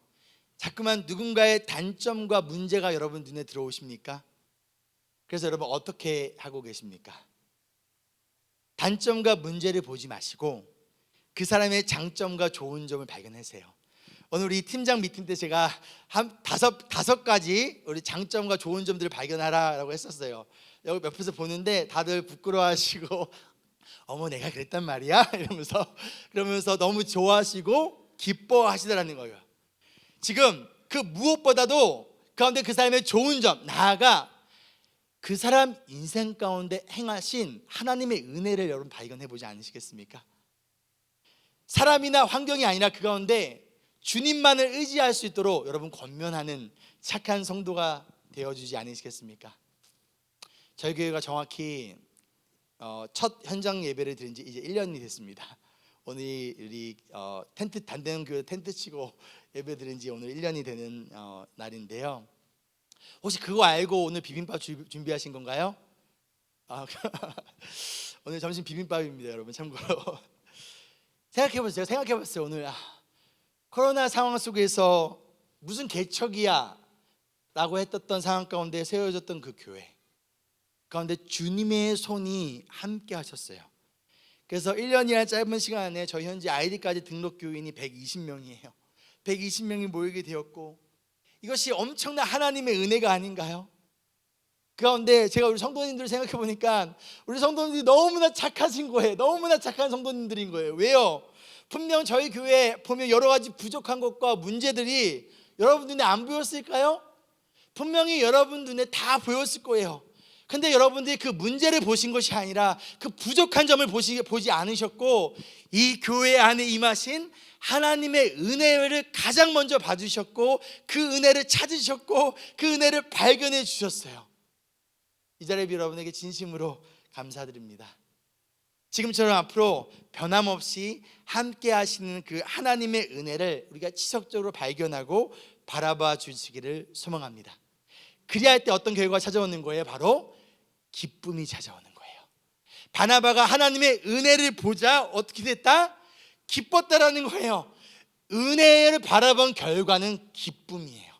자꾸만 누군가의 단점과 문제가 여러분 눈에 들어오십니까? 그래서 여러분 어떻게 하고 계십니까? 단점과 문제를 보지 마시고 그 사람의 장점과 좋은 점을 발견하세요. 오늘 우리 팀장 미팅 때 제가 한 다섯 가지 우리 장점과 좋은 점들을 발견하라고 했었어요. 여기 옆에서 보는데 다들 부끄러워하시고 어머 내가 그랬단 말이야? 그러면서 너무 좋아하시고 기뻐하시더라는 거예요. 지금 그 무엇보다도 가운데 그 사람의 좋은 점, 나아가 그 사람 인생 가운데 행하신 하나님의 은혜를 여러분 발견해 보지 않으시겠습니까? 사람이나 환경이 아니라 그 가운데 주님만을 의지할 수 있도록 여러분 권면하는 착한 성도가 되어주지 않으시겠습니까? 저희 교회가 정확히 첫 현장 예배를 드린 지 이제 1년이 됐습니다. 오늘이 텐트 단대형 교회 텐트 치고 예배 드린 지 오늘 1년이 되는 날인데요. 혹시 그거 알고 오늘 비빔밥 준비하신 건가요? 오늘 점심 비빔밥입니다, 여러분. 참고로 생각해보세요. 제가 생각해봤어요. 오늘 코로나 상황 속에서 무슨 개척이야 라고 했던 상황 가운데 세워졌던 그 교회 가운데 주님의 손이 함께 하셨어요. 그래서 1년이라는 짧은 시간 안에 저희 현재 아이디까지 등록 교인이 120명이에요. 120명이 모이게 되었고, 이것이 엄청난 하나님의 은혜가 아닌가요? 그 가운데 제가 우리 성도님들을 생각해 보니까 우리 성도님들이 너무나 착하신 거예요. 너무나 착한 성도님들인 거예요. 왜요? 분명 저희 교회에 보면 여러 가지 부족한 것과 문제들이 여러분 눈에 안 보였을까요? 분명히 여러분 눈에 다 보였을 거예요. 근데 여러분들이 그 문제를 보신 것이 아니라 그 부족한 점을 보지 않으셨고, 이 교회 안에 임하신 하나님의 은혜를 가장 먼저 봐주셨고, 그 은혜를 찾으셨고, 그 은혜를 발견해 주셨어요. 이 자리에 여러분에게 진심으로 감사드립니다. 지금처럼 앞으로 변함없이 함께 하시는 그 하나님의 은혜를 우리가 지속적으로 발견하고 바라봐 주시기를 소망합니다. 그리할 때 어떤 결과가 찾아오는 거예요? 바로 기쁨이 찾아오는 거예요. 바나바가 하나님의 은혜를 보자 어떻게 됐다? 기뻤다라는 거예요. 은혜를 바라본 결과는 기쁨이에요.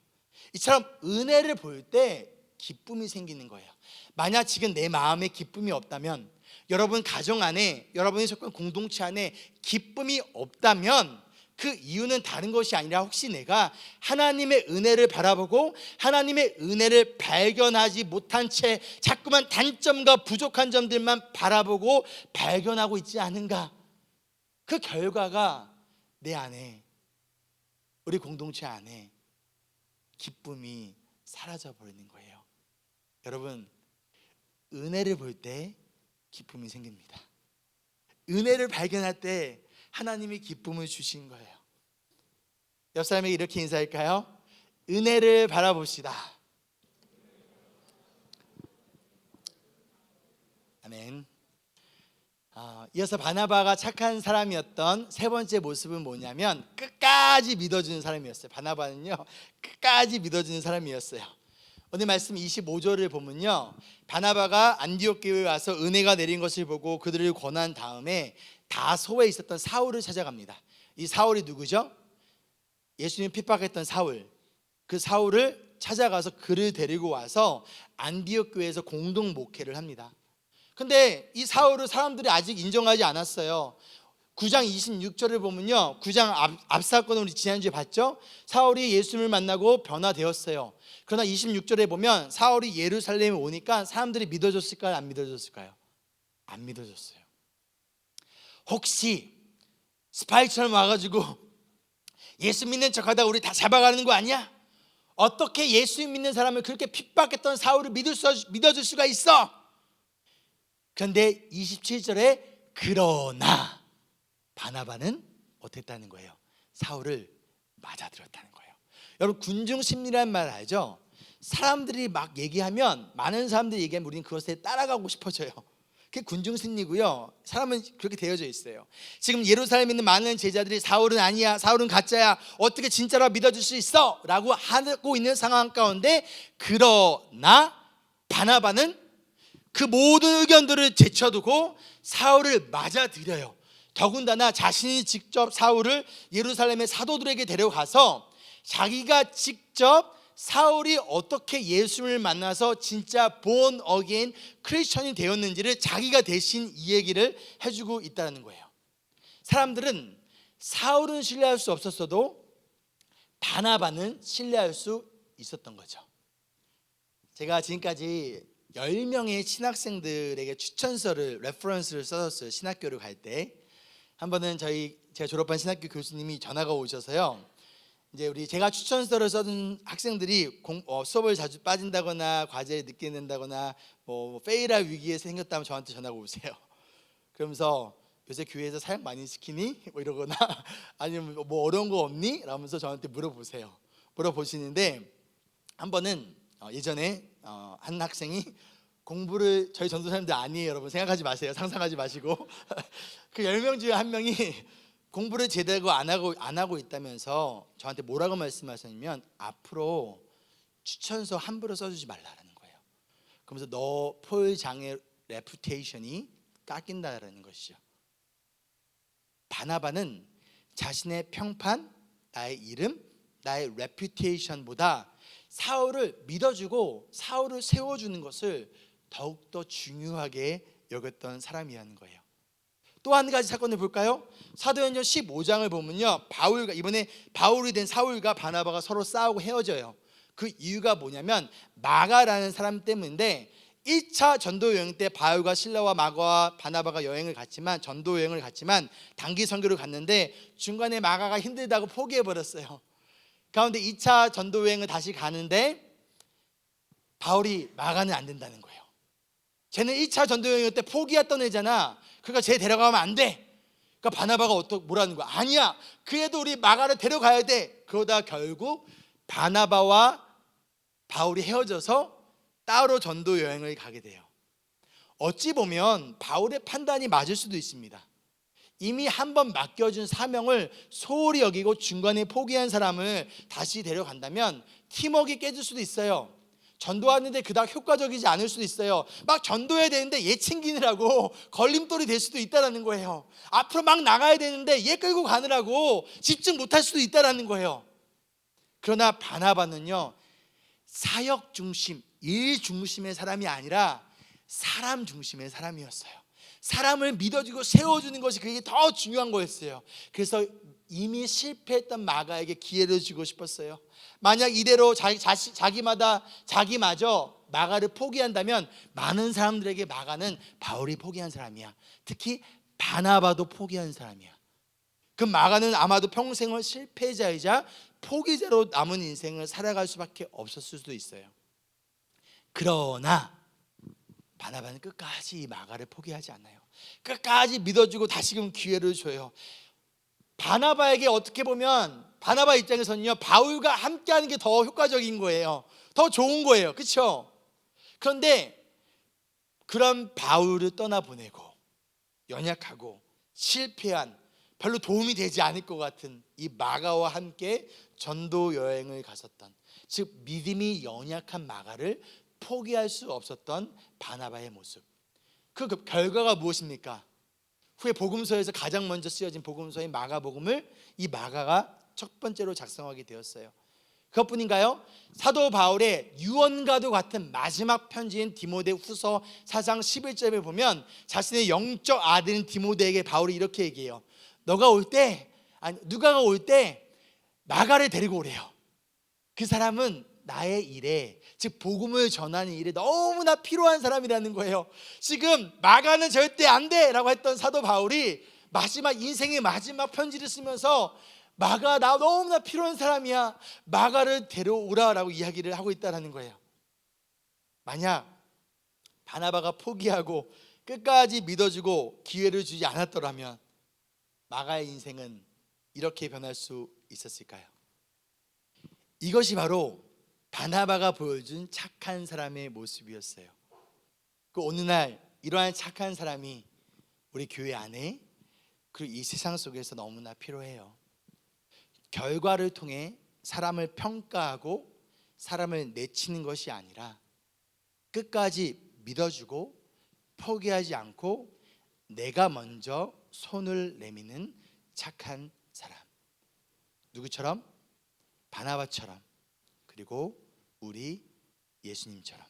이처럼 은혜를 볼 때 기쁨이 생기는 거예요. 만약 지금 내 마음에 기쁨이 없다면, 여러분 가정 안에, 여러분이 속한 공동체 안에 기쁨이 없다면 그 이유는 다른 것이 아니라 혹시 내가 하나님의 은혜를 바라보고 하나님의 은혜를 발견하지 못한 채 자꾸만 단점과 부족한 점들만 바라보고 발견하고 있지 않은가? 그 결과가 내 안에, 우리 공동체 안에 기쁨이 사라져 버리는 거예요. 여러분, 은혜를 볼 때 기쁨이 생깁니다. 은혜를 발견할 때 하나님이 기쁨을 주신 거예요. 옆 사람에게 이렇게 인사할까요? 은혜를 바라봅시다. 아멘. 이어서 바나바가 착한 사람이었던 세 번째 모습은 뭐냐면 끝까지 믿어주는 사람이었어요. 바나바는요, 끝까지 믿어주는 사람이었어요. 오늘 말씀 25절을 보면요, 바나바가 안디옥 교회에 와서 은혜가 내린 것을 보고 그들을 권한 다음에 다소에 있었던 사울을 찾아갑니다. 이 사울이 누구죠? 예수님 핍박했던 사울. 그 사울을 찾아가서 그를 데리고 와서 안디옥 교회에서 공동 목회를 합니다. 근데 이 사울을 사람들이 아직 인정하지 않았어요. 9장 26절을 보면요, 9장 앞 사건을 우리 지난주에 봤죠? 사울이 예수님을 만나고 변화되었어요. 그러나 26절에 보면 사울이 예루살렘에 오니까 사람들이 믿어줬을까요? 안 믿어줬을까요? 안 믿어줬어요. 혹시 스파이처럼 와가지고 예수 믿는 척하다 우리 다 잡아가는 거 아니야? 어떻게 예수 믿는 사람을 그렇게 핍박했던 사울을 믿어줄 수가 있어? 그런데 27절에 그러나 바나바는 어땠다는 거예요? 사울을 맞아들였다는 거예요. 여러분, 군중 심리라는 말 알죠? 사람들이 막 얘기하면, 많은 사람들이 얘기하면 우리는 그것에 따라가고 싶어져요. 그게 군중 심리고요. 사람은 그렇게 되어져 있어요. 지금 예루살렘에 있는 많은 제자들이 사울은 아니야, 사울은 가짜야, 어떻게 진짜로 믿어줄 수 있어? 라고 하고 있는 상황 가운데, 그러나 바나바는 그 모든 의견들을 제쳐두고 사울을 맞아들여요. 더군다나 자신이 직접 사울을 예루살렘의 사도들에게 데려가서 자기가 직접 사울이 어떻게 예수를 만나서 진짜 born again 크리스천이 되었는지를 자기가 대신 이 얘기를 해주고 있다는 거예요. 사람들은 사울은 신뢰할 수 없었어도 바나바는 신뢰할 수 있었던 거죠. 제가 지금까지 10명의 신학생들에게 추천서를, 레퍼런스를 써줬어요. 신학교를 갈 때. 한 번은 제가 졸업한 신학교 교수님이 전화가 오셔서요, 이제 제가 추천서를 써준 학생들이 수업을 자주 빠진다거나 과제를 늦게 낸다거나 뭐 페일할 위기에 생겼다면 저한테 전화가 오세요. 그러면서 요새 교회에서 사역 많이 시키니? 뭐 이러거나 아니면 뭐 어려운 거 없니? 라면서 저한테 물어보시는데, 한 번은 예전에 한 학생이 공부를, 저희 전도사님들 아니에요, 여러분 생각하지 마세요. 상상하지 마시고 그 10명 중에 한 명이 공부를 제대로 안 하고 있다면서 저한테 뭐라고 말씀하셨냐면, 앞으로 추천서 함부로 써주지 말라는 거예요. 그러면서 너 폴 장의 레퓨테이션이 깎인다라는 것이죠. 바나바는 자신의 평판, 나의 이름, 나의 레퓨테이션보다 사울을 믿어주고 사울을 세워주는 것을 더욱더 중요하게 여겼던 사람이라는 거예요. 또 한 가지 사건을 볼까요? 사도행전 15장을 보면요, 이번에 바울이 된 사울과 바나바가 서로 싸우고 헤어져요. 그 이유가 뭐냐면 마가라는 사람 때문인데 1차 전도 여행 때 바울과 실라와 마가와 바나바가 전도 여행을 갔지만 단기 선교를 갔는데 중간에 마가가 힘들다고 포기해 버렸어요. 가운데 2차 전도 여행을 다시 가는데 바울이 마가는 안 된다는 거예요. 쟤는 1차 전도 여행 때 포기했던 애잖아. 그러니까 쟤 데려가면 안 돼. 그러니까 바나바가 뭐라는 거야? 아니야. 그래도 우리 마가를 데려가야 돼. 그러다 결국 바나바와 바울이 헤어져서 따로 전도 여행을 가게 돼요. 어찌 보면 바울의 판단이 맞을 수도 있습니다. 이미 한번 맡겨준 사명을 소홀히 여기고 중간에 포기한 사람을 다시 데려간다면 팀워크가 깨질 수도 있어요. 전도하는데 그닥 효과적이지 않을 수도 있어요. 막 전도해야 되는데 얘 챙기느라고 걸림돌이 될 수도 있다는 거예요. 앞으로 막 나가야 되는데 얘 끌고 가느라고 집중 못할 수도 있다는 거예요. 그러나 바나바는요, 사역 중심, 일 중심의 사람이 아니라 사람 중심의 사람이었어요. 사람을 믿어주고 세워주는 것이 그게 더 중요한 거였어요. 그래서 이미 실패했던 마가에게 기회를 주고 싶었어요. 만약 이대로 자기마저 마가를 포기한다면 많은 사람들에게 마가는 바울이 포기한 사람이야. 특히 바나바도 포기한 사람이야. 그 마가는 아마도 평생을 실패자이자 포기자로 남은 인생을 살아갈 수밖에 없었을 수도 있어요. 그러나 바나바는 끝까지 이 마가를 포기하지 않아요. 끝까지 믿어주고 다시금 기회를 줘요. 바나바에게 어떻게 보면 바나바 입장에서는요, 바울과 함께하는 게 더 효과적인 거예요. 더 좋은 거예요. 그렇죠? 그런데 그런 바울을 떠나보내고 연약하고 실패한, 별로 도움이 되지 않을 것 같은 이 마가와 함께 전도 여행을 갔었던, 즉 믿음이 연약한 마가를 포기할 수 없었던 바나바의 모습. 그 결과가 무엇입니까? 후에 복음서에서 가장 먼저 쓰여진 복음서인 마가복음을 이 마가가 첫 번째로 작성하게 되었어요. 그것뿐인가요? 사도 바울의 유언과도 같은 마지막 편지인 디모데후서 4장 11절에 보면 자신의 영적 아들인 디모데에게 바울이 이렇게 얘기해요. 누가가 올 때 마가를 데리고 오래요. 그 사람은 나의 일에, 즉 복음을 전하는 일에 너무나 필요한 사람이라는 거예요. 지금 마가는 절대 안 돼 라고 했던 사도 바울이 인생의 마지막 편지를 쓰면서 마가 나 너무나 필요한 사람이야, 마가를 데려오라 라고 이야기를 하고 있다는 거예요. 만약 바나바가 포기하고 끝까지 믿어주고 기회를 주지 않았더라면 마가의 인생은 이렇게 변할 수 있었을까요? 이것이 바로 바나바가 보여준 착한 사람의 모습이었어요. 그 어느 날 이러한 착한 사람이 우리 교회 안에, 그리고 이 세상 속에서 너무나 필요해요. 결과를 통해 사람을 평가하고 사람을 내치는 것이 아니라 끝까지 믿어주고 포기하지 않고 내가 먼저 손을 내미는 착한 사람. 누구처럼? 바나바처럼, 그리고 우리 예수님처럼.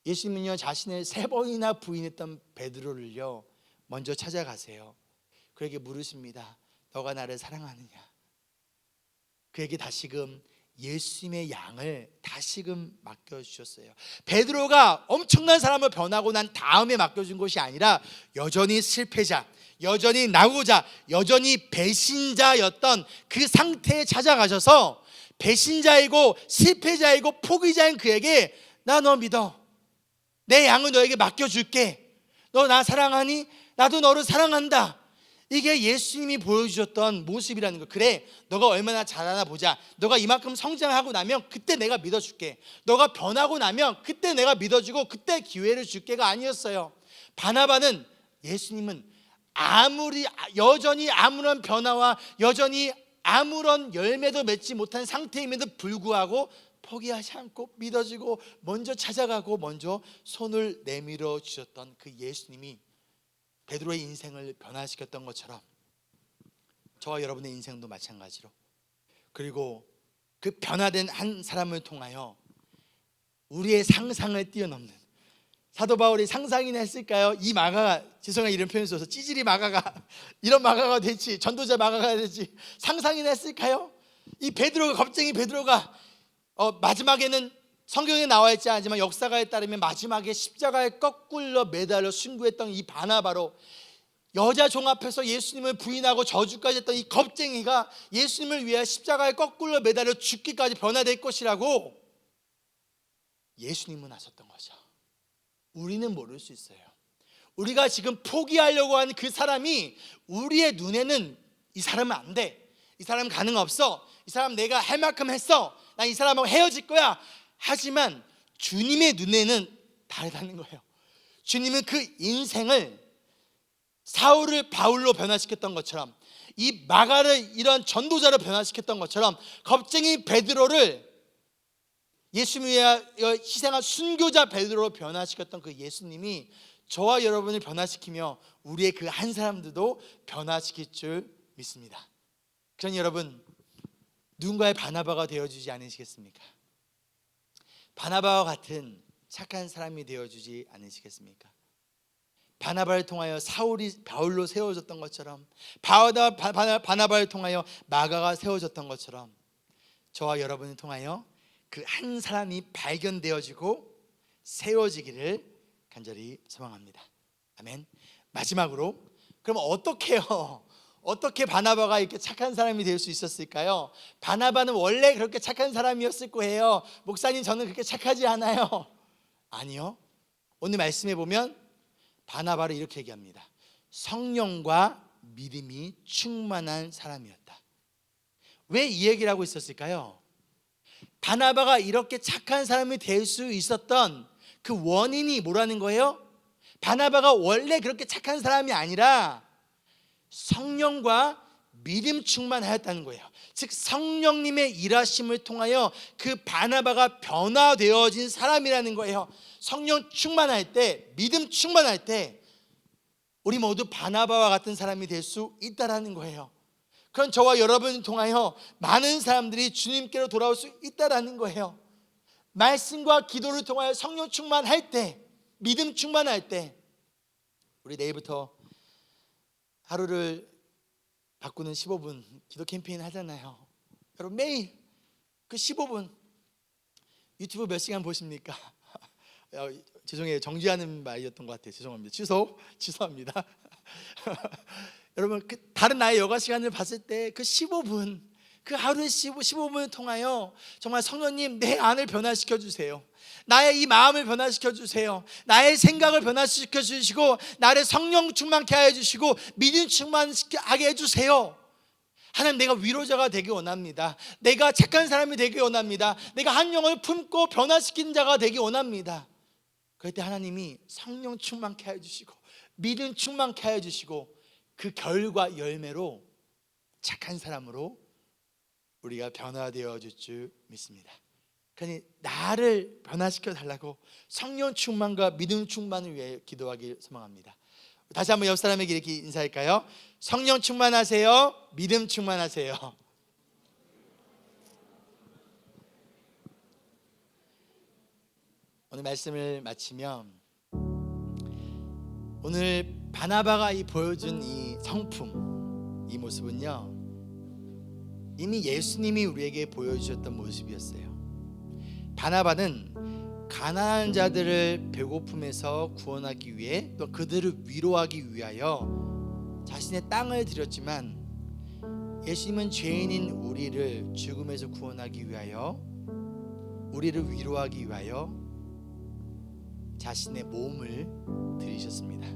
예수님은요, 자신을 3번이나 부인했던 베드로를요 먼저 찾아가세요. 그에게 물으십니다. 너가 나를 사랑하느냐? 그에게 다시금 예수님의 양을 다시금 맡겨주셨어요. 베드로가 엄청난 사람을 변하고 난 다음에 맡겨준 것이 아니라 여전히 실패자, 여전히 낙오자, 여전히 배신자였던 그 상태에 찾아가셔서 배신자이고 실패자이고 포기자인 그에게 나 너 믿어, 내 양을 너에게 맡겨줄게, 너 나 사랑하니? 나도 너를 사랑한다. 이게 예수님이 보여주셨던 모습이라는 거. 그래, 너가 얼마나 잘하나 보자. 너가 이만큼 성장하고 나면 그때 내가 믿어줄게. 너가 변하고 나면 그때 내가 믿어주고 그때 기회를 줄게가 아니었어요. 바나바는, 예수님은 여전히 아무런 변화와 여전히 아무런 열매도 맺지 못한 상태임에도 불구하고 포기하지 않고 믿어주고 먼저 찾아가고 먼저 손을 내밀어 주셨던 그 예수님이 베드로의 인생을 변화시켰던 것처럼 저와 여러분의 인생도 마찬가지로, 그리고 그 변화된 한 사람을 통하여 우리의 상상을 뛰어넘는, 사도 바울이 상상이나 했을까요? 이 마가가, 죄송해요 이런 표현 써서, 찌질이 마가가 이런 마가가 될지, 전도자 마가가 될지 상상이나 했을까요? 이 베드로가, 겁쟁이 베드로가 마지막에는 성경에 나와 있지 않지만 역사가에 따르면 마지막에 십자가에 거꾸로 매달려 순교했던 이 바나바로, 여자 종 앞에서 예수님을 부인하고 저주까지 했던 이 겁쟁이가 예수님을 위해 십자가에 거꾸로 매달려 죽기까지 변화될 것이라고 예수님은 하셨던 거죠. 우리는 모를 수 있어요. 우리가 지금 포기하려고 하는 그 사람이 우리의 눈에는 이 사람은 안 돼, 이 사람 가능 없어, 이 사람 내가 할 만큼 했어, 나 이 사람하고 헤어질 거야. 하지만 주님의 눈에는 다르다는 거예요. 주님은 그 인생을 사울을 바울로 변화시켰던 것처럼, 이 마가를 이런 전도자로 변화시켰던 것처럼, 겁쟁이 베드로를 예수님을 위해 희생한 순교자 베드로로 변화시켰던 그 예수님이 저와 여러분을 변화시키며 우리의 그 한 사람들도 변화시킬 줄 믿습니다. 그러니 여러분, 누군가의 바나바가 되어주지 않으시겠습니까? 바나바와 같은 착한 사람이 되어주지 않으시겠습니까? 바나바를 통하여 사울이 바울로 세워졌던 것처럼, 바나바를 통하여 마가가 세워졌던 것처럼, 저와 여러분을 통하여 그 한 사람이 발견되어지고 세워지기를 간절히 소망합니다. 아멘. 마지막으로, 그럼 어떻게 바나바가 이렇게 착한 사람이 될 수 있었을까요? 바나바는 원래 그렇게 착한 사람이었을 거예요. 목사님, 저는 그렇게 착하지 않아요. 아니요. 오늘 말씀해 보면 바나바를 이렇게 얘기합니다. 성령과 믿음이 충만한 사람이었다. 왜 이 얘기를 하고 있었을까요? 바나바가 이렇게 착한 사람이 될 수 있었던 그 원인이 뭐라는 거예요? 바나바가 원래 그렇게 착한 사람이 아니라 성령과 믿음 충만하였다는 거예요. 즉 성령님의 일하심을 통하여 그 바나바가 변화되어진 사람이라는 거예요. 성령 충만할 때, 믿음 충만할 때 우리 모두 바나바와 같은 사람이 될 수 있다라는 거예요. 그런 저와 여러분을 통하여 많은 사람들이 주님께로 돌아올 수 있다라는 거예요. 말씀과 기도를 통하여 성령 충만할 때, 믿음 충만할 때, 우리 내일부터 하루를 바꾸는 15분 기도 캠페인 하잖아요. 여러분 매일 그 15분 유튜브 몇 시간 보십니까? 죄송해요, 정지하는 말이었던 것 같아요. 죄송합니다. 취소합니다. 여러분 그 다른 나의 여가 시간을 봤을 때 그 15분, 그 하루의 15분을 통하여 정말 성령님 내 안을 변화시켜 주세요. 나의 이 마음을 변화시켜 주세요. 나의 생각을 변화시켜 주시고 나를 성령 충만케 하여 주시고 믿음 충만하게 해주세요. 하나님, 내가 위로자가 되기 원합니다. 내가 착한 사람이 되기 원합니다. 내가 한 영혼을 품고 변화시키는 자가 되기 원합니다. 그럴 때 하나님이 성령 충만케 하여 주시고 믿음 충만케 하여 주시고 그 결과 열매로 착한 사람으로 우리가 변화되어 줄 줄 믿습니다. 그러니 나를 변화시켜 달라고 성령 충만과 믿음 충만을 위해 기도하길 소망합니다. 다시 한번 옆 사람에게 이렇게 인사할까요? 성령 충만하세요. 믿음 충만하세요. 오늘 말씀을 마치면, 오늘 바나바가 보여준 이 성품, 이 모습은요 이미 예수님이 우리에게 보여주셨던 모습이었어요. 바나바는 가난한 자들을 배고픔에서 구원하기 위해, 또 그들을 위로하기 위하여 자신의 땅을 드렸지만, 예수님은 죄인인 우리를 죽음에서 구원하기 위하여, 우리를 위로하기 위하여 자신의 몸을 드리셨습니다.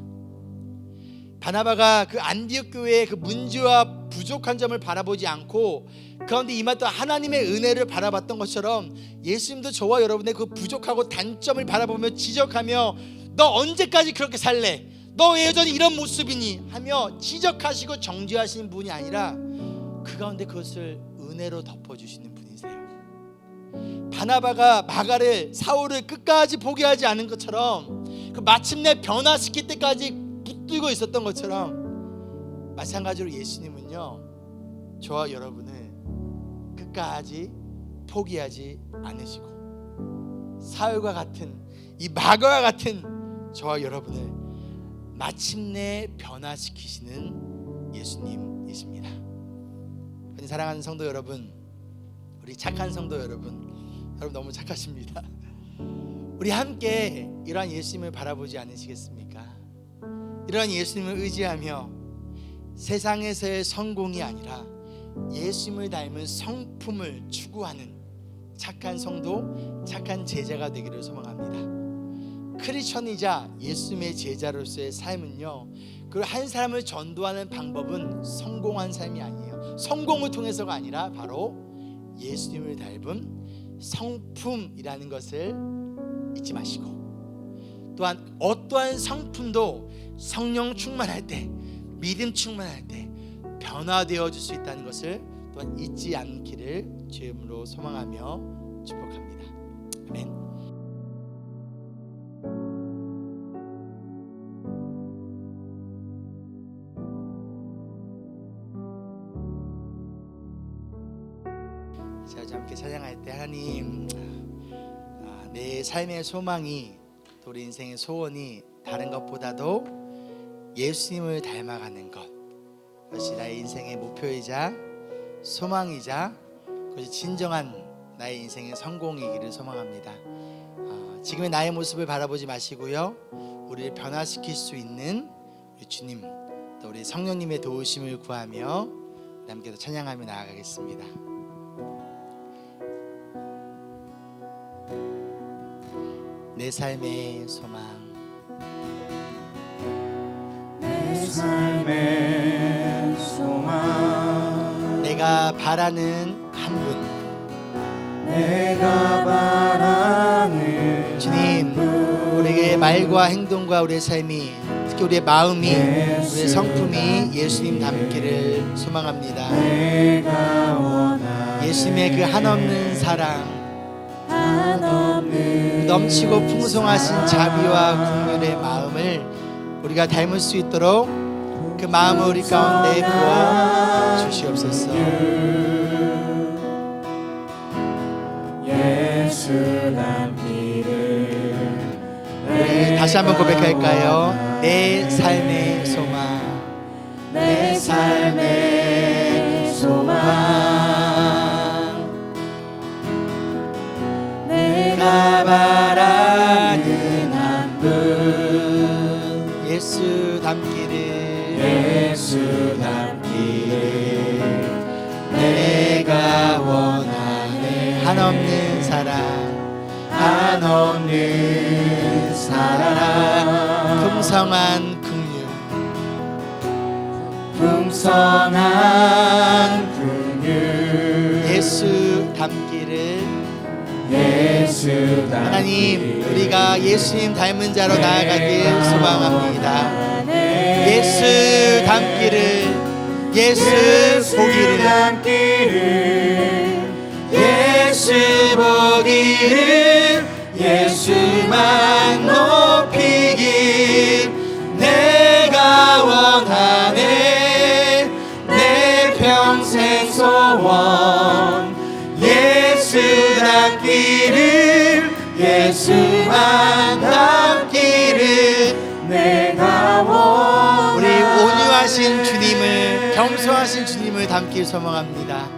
바나바가 그 안디옥 교회의 그 문제와 부족한 점을 바라보지 않고 그런데 임했던 하나님의 은혜를 바라봤던 것처럼, 예수님도 저와 여러분의 그 부족하고 단점을 바라보며 지적하며 너 언제까지 그렇게 살래? 너 왜 여전히 이런 모습이니? 하며 지적하시고 정죄하시는 분이 아니라 그 가운데 그것을 은혜로 덮어주시는 분이세요. 바나바가 마가를, 사울을 끝까지 포기하지 않은 것처럼, 그 마침내 변화시킬 때까지 붙들고 있었던 것처럼, 마찬가지로 예수님은요 저와 여러분을 끝까지 포기하지 않으시고 사울과 같은, 이 마가와 같은 저와 여러분을 마침내 변화시키시는 예수님이십니다. 사랑하는 성도 여러분, 우리 착한 성도 여러분, 여러분 너무 착하십니다. 우리 함께 이러한 예수님을 바라보지 않으시겠습니까? 이러한 예수님을 의지하며 세상에서의 성공이 아니라 예수님을 닮은 성품을 추구하는 착한 성도, 착한 제자가 되기를 소망합니다. 크리스천이자 예수님의 제자로서의 삶은요, 그 한 사람을 전도하는 방법은 성공한 삶이 아니에요. 성공을 통해서가 아니라 바로 예수님을 닮은 성품이라는 것을 잊지 마시고, 또한 어떠한 성품도 성령 충만할 때, 믿음 충만할 때 변화되어 줄 수 있다는 것을 또한 잊지 않기를 주의 이름으로 소망하며 축복합니다. 아멘. 자, 함께 찬양할 때 하나님, 내 삶의 소망이, 또 우리 인생의 소원이 다른 것보다도 예수님을 닮아가는 것, 그것이 나의 인생의 목표이자 소망이자 그것이 진정한 나의 인생의 성공이기를 소망합니다. 지금의 나의 모습을 바라보지 마시고요, 우리를 변화시킬 수 있는 우리 주님, 또 우리 성령님의 도우심을 구하며 함께 찬양하며 나아가겠습니다. 내 삶의 소망, 내 삶의 소망, 내가 바라는 한 분, 내가 바라는 주님, 우리의 말과 행동과 우리의 삶이, 특히 우리의 마음이, 우리의 성품이 예수님 닮기를 소망합니다. 내가 원하는 예수님의 그 한없는 사랑, 한없는 넘치고 풍성하신 자비와 긍휼의 마음을 우리가 닮을 수 있도록 그 마음을 우리 가운데 부어 주시옵소서. 예수 닮기를. 우리 다시 한번 고백할까요? 내 삶의 소망, 내 삶의 소망, 내가 바라는 한 분, 예수 닮기를, 예수 닮기를. 내가 원하는 한없는 사랑, 한없는 사랑, 풍성한 긍휼, 풍성한 긍휼. 예수 닮기를. 예수 닮기를. 하나님, 우리가 예수님 닮은 자로 나아가길 소망합니다. 예수 닮기를, 예수 보기를, 닮기를. 예수 보기를. 예수만 높이길. 내가 원하네 내 평생 소원. 예수 닮기를. 예수만 닮기를. 내가 원하네. 우리 온유하신 주님을, 겸손하신 주님을 닮길 소망합니다.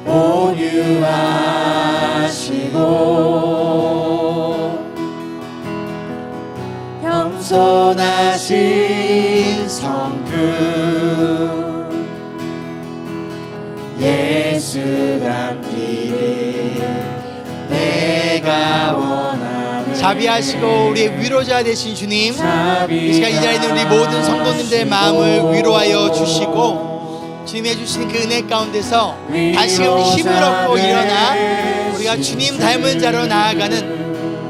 온유하시고 겸손하신 성품. 예수 닮기를. 내가 원하는 자비하시고 우리 위로자 되신 주님, 이 시간 이 자리에 있는 우리 모든 성도님들의 마음을 위로하여 주시고, 주님이 해주신 그 은혜 가운데서 다시금 힘을 얻고 일어나 우리가 주님 닮은 자로 나아가는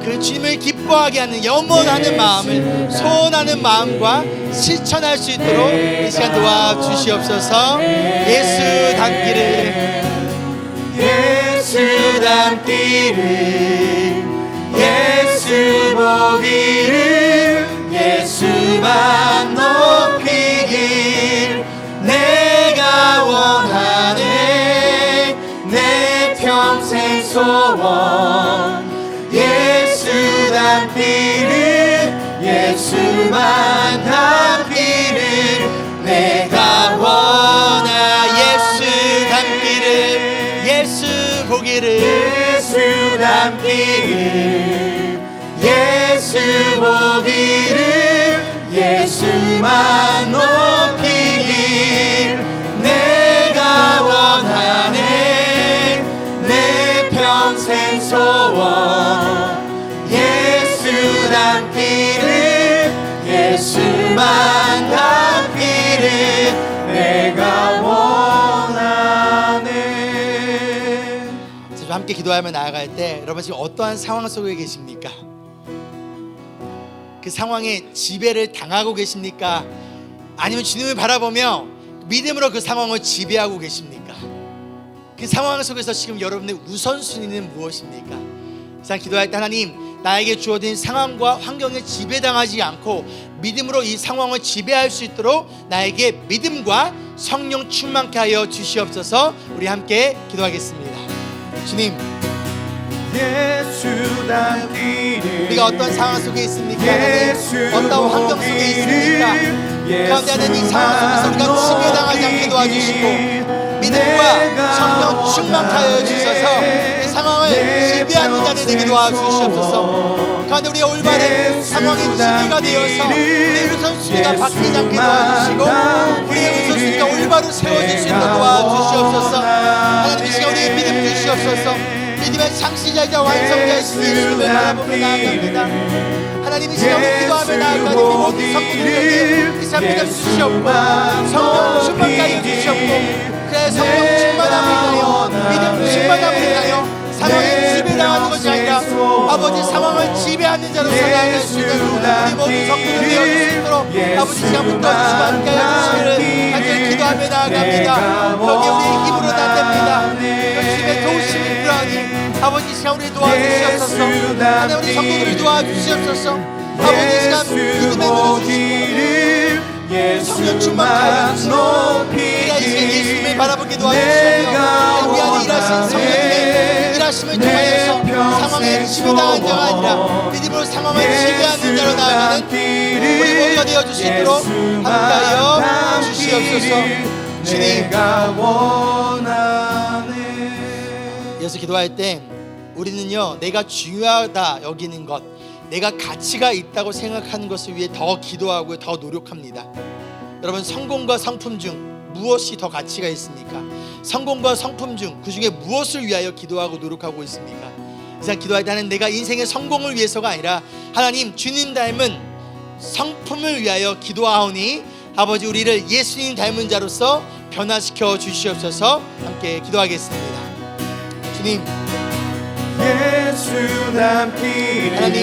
그 주님을 기뻐하게 하는 염원하는 마음을, 소원하는 마음과 실천할 수 있도록 이 시간 도와주시옵소서. 예수 닮기를, 예수 닮기를. 예수 보기를. 예수만 높이길. 내가 원하네 내 평생 소원. 예수 닮기를. 예수만 닮기를. 내가 원하. 예수 닮기를, 보기를 예수 닮기를 예수 보기를 예수만 높이길 내가 원하네 내 평생 소원 예수 닮기를 예수만 닮기를 내가 원하네. 자, 좀 함께 기도하며 나아갈 때 여러분 지금 어떠한 상황 속에 계십니까? 그 상황에 지배를 당하고 계십니까? 아니면 주님을 바라보며 믿음으로 그 상황을 지배하고 계십니까? 그 상황 속에서 지금 여러분의 우선순위는 무엇입니까? 자, 기도할 때 하나님 나에게 주어진 상황과 환경에 지배당하지 않고 믿음으로 이 상황을 지배할 수 있도록 나에게 믿음과 성령 충만케 하여 주시옵소서. 우리 함께 기도하겠습니다. 주님, 예수 닮기를 우리가 어떤 상황 속에 있습니까? 어떤 환경 속에 있습니까? 그런데 하나님 이 상황 속에서 우리가 지배당하지 않게 도와주시고 믿음과 성령 충만케 하여 주셔서 이 상황을 지배하는 자들 되게 도와주시옵소서. 그런데 우리가 올바른 상황의 지배가 되어서 우리의 우선순위가 바뀌지 않게 도와주시고 우리의 우선순위가 올바로 세워질 수 있도록 도와주시옵소서. 하나님 이 시간 우리에게 믿음 주시옵소서. 믿음의 창시자이자 완성자이신 예수님을 바라보며 나아갑니다. 하나님 이 시간 우리 기도하며 나아가니 모든 성도들에게 이 시간 믿음 주시옵고 성령 충만케 하여 주시옵고 그래 성령 충만함을 인하여 믿음 충만함을 인하여 상황에 지배당하는 것이 아니라 아버지 상황을 지배하는 자로서 나아갈 수 있는 우리 모든 성도들 되어줄 수 있도록 아버지 시간부터 주시고 함께 하여 주시기를 간절히 기도하며 나아갑니다. 여기 우리의 힘으로는 안 됩니다. 주님의 도우심이 필요하니 아버지 시간 우리 도와주시옵소서. 하나님 우리 성도들을 도와주시옵소서. 아버지 시간 믿음의 눈을 주시고 성령 충만케 하여 주시고 우리가 이 시간 예수님을 바라보게 도와주시며 우리 안에 일하신 성령님의 일하심을 통하여서 상황에 지배당한 자가 아니라 믿음으로 상황을 지배하는 자로 나아가는 우리 모두가 되어줄 수 있도록 함께하여 주시옵소서. 주님, 이어서 기도할 때 우리는요 내가 중요하다 여기는 것 내가 가치가 있다고 생각하는 것을 위해 더 기도하고 더 노력합니다. 여러분 성공과 성품 중 무엇이 더 가치가 있습니까? 성공과 성품 중 그 중에 무엇을 위하여 기도하고 노력하고 있습니까? 이상 기도할 때는 내가 인생의 성공을 위해서가 아니라 하나님 주님 닮은 성품을 위하여 기도하오니 아버지 우리를 예수님 닮은 자로서 변화시켜 주시옵소서. 함께 기도하겠습니다. 주님, 예수 닮기를 하나님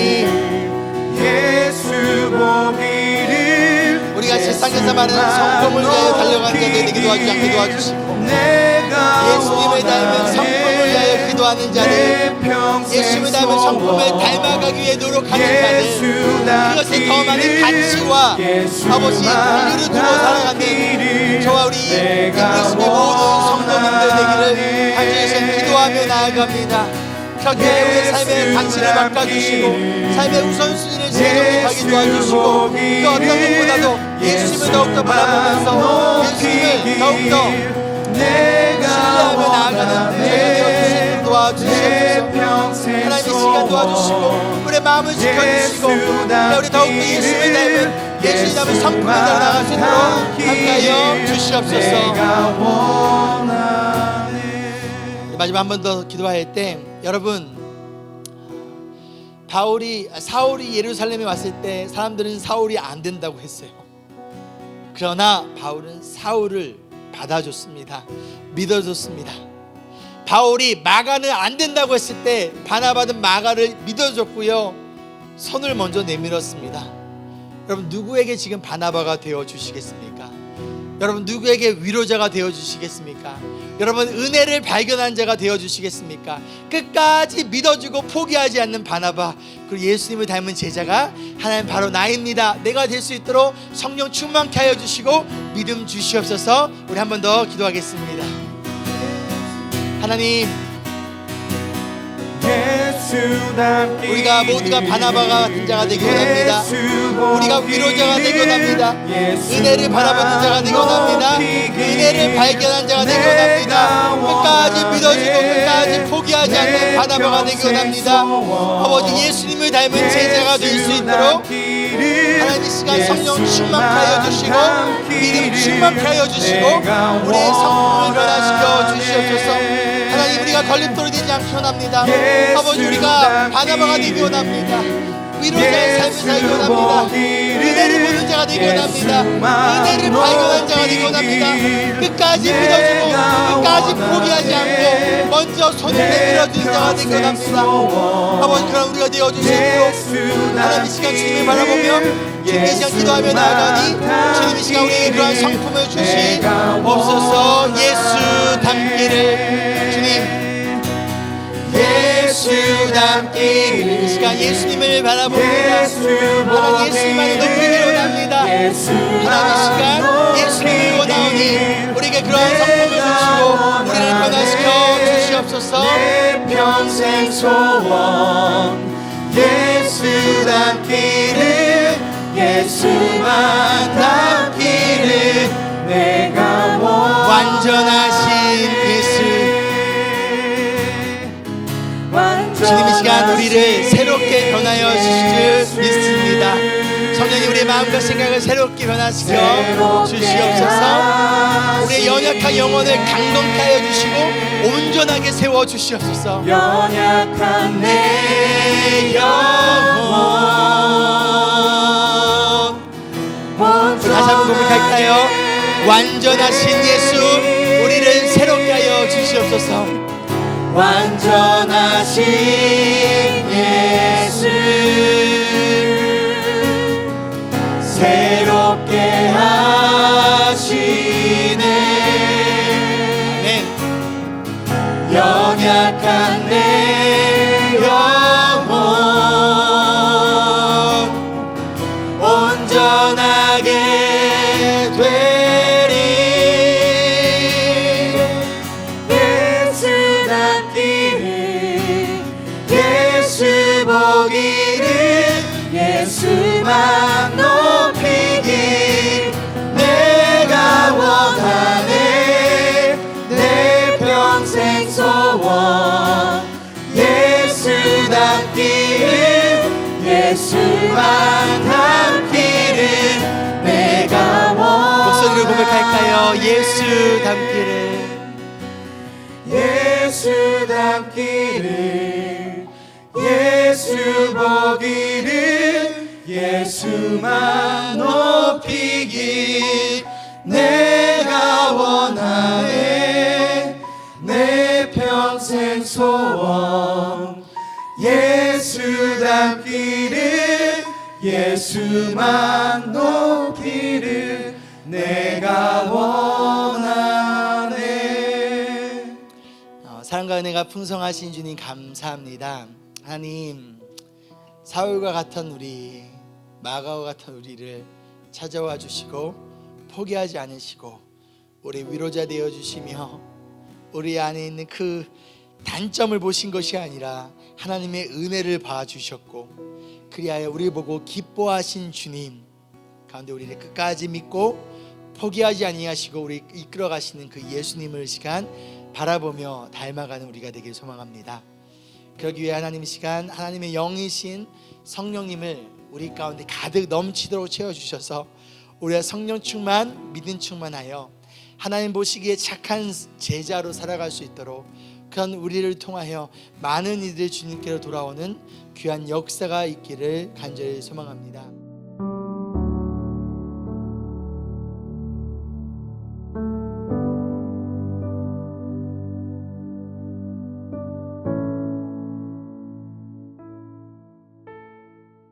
예수 보기를 우리가 세상에서 말하는 성공을 위하여 달려가는 자들에게 도와주지 않게 도와주시고 예수님을 닮은 성품을 위하여 기도하는 자들 예수님을 닮은 성품을 닮아가기 위해 노력하는 자들 그것에 더 많은 가치와 아버지 분류를 두고 살아가는 저와 우리 그리스도의 모든 성도님들 되기를 간절히 기도하며 나아갑니다. 우리의 삶의 가치를 바꿔주시고 삶의 우선순위를 재정립하게 도와주시고 그 어떤 것보다도 예수님을 더욱더 바라보면서 예수님을 더욱더 신뢰하며 나아가는 저희가 되어주시도록 도와주시옵소서. 하나님의 시간 도와주시고 우리의 마음을 지켜주시고 우리 더욱더 예수님을 닮은 예수님 닮은 성품을 따라 나갈 수 있도록 함께하여 주시옵소서. 마지막 한 번 더 기도할 때 여러분 사울이 예루살렘에 왔을 때 사람들은 사울이 안 된다고 했어요. 그러나 바울은 사울을 받아줬습니다. 믿어줬습니다. 바울이 마가는 안 된다고 했을 때 바나바는 마가를 믿어줬고요 손을 먼저 내밀었습니다. 여러분 누구에게 지금 바나바가 되어주시겠습니까? 여러분 누구에게 위로자가 되어주시겠습니까? 여러분 은혜를 발견한 자가 되어주시겠습니까? 끝까지 믿어주고 포기하지 않는 바나바 그리고 예수님을 닮은 제자가 하나님 바로 나입니다. 내가 될 수 있도록 성령 충만케 하여 주시고 믿음 주시옵소서. 우리 한 번 더 기도하겠습니다. 하나님 예수 우리가 모두가 바나바가 같은 자가 되기 원합니다. 우리가 위로자가 되기 원합니다. 은혜를 바라보는 자가 되기 원합니다. 은혜를 발견한 자가 되기 원합니다. 끝까지 믿어주고 끝까지 포기하지 않는 바나바가 되기 원합니다. 아버지, 예수님을 닮은 제자가 될 수 있도록 하나님 이 시간 성령 충만케 하여 주시고 믿음 충만케 하여 주시고 우리의 성품을 변화시켜 주시옵소서. 하나님, 우리가 걸림돌이 되지 않기 원합니다. 아버지, 우리가 바나바가 되기 원합니다. 위로자의 삶을 살기 원합니다. 은혜를 보는 자가 되기 원합니다. 은혜를 발견한 자가 되기 원합니다. 끝까지 믿어주고 끝까지 포기하지 않고 먼저 손을 내밀어주는 자가 되기 원합니다. 아버지, 그럼 우리가 되어주시고 하나님 이 시간 주님을 바라보며 주님 이 시간 기도하며 나아가니 주님 이 시간 우리에게 그러한 성품을 주시옵소서. 예수 닮기를 주님, 예수 닮기를 이 시간 예수님을 바라봅니다. 하나님, 예수님만을 높이기를 원합니다. 하나님, 이 시간 예수님을 원하오니 우리에게 그러한 성품을 주시고 우리를 변화시켜 주시옵소서. 내 평생 소원 예수 닮기를, 예수만 닮기를 내가 완전하신 예수, 주님 이 시간 우리를 새롭게 변하여 주실 줄 믿습니다. 성령님, 우리의 마음과 생각을 새롭게 변화시켜 주시옵소서. 우리의 연약한 영혼을 강건케 하여 주시고 온전하게 세워 주시옵소서. 연약한 내 영혼 다시 한번 고백할까요? 완전하신 예수, 우리를 새롭게 하여 주시옵소서. 완전하신 예수 새롭게 하시네. 아멘. 연약한 내 영혼 온전하게 되리. 예수 닮기를, 예수 보기를, 예수만 높이기 내가 원하네. 내 평생 소원 예수 닮기를, 예수만 닮기를 내가 원하네. 목소리로 고백할까요? 예수 닮기를, 예수 닮기를, 예수 보기를, 예수만 높이기 내가 원하네. 내 평생 소원 예수 닮기를, 예수만 높이를 내가 원하네. 사랑과 은혜가 풍성하신 주님 감사합니다. 하나님, 사울과 같은 우리, 마가와 같은 우리를 찾아와 주시고 포기하지 않으시고 우리 위로자 되어 주시며 우리 안에 있는 그 단점을 보신 것이 아니라 하나님의 은혜를 봐주셨고 그리하여 우리 보고 기뻐하신 주님 가운데 우리를 끝까지 믿고 포기하지 아니하시고 우리 이끌어 가시는 그 예수님을 시간 바라보며 닮아가는 우리가 되길 소망합니다. 그러기 위해 하나님 이 시간 하나님의 영이신 성령님을 우리 가운데 가득 넘치도록 채워주셔서 우리가 성령 충만, 믿음 충만하여 하나님 보시기에 착한 제자로 살아갈 수 있도록 그런 우리를 통하여 많은 이들이 주님께로 돌아오는 귀한 역사가 있기를 간절히 소망합니다.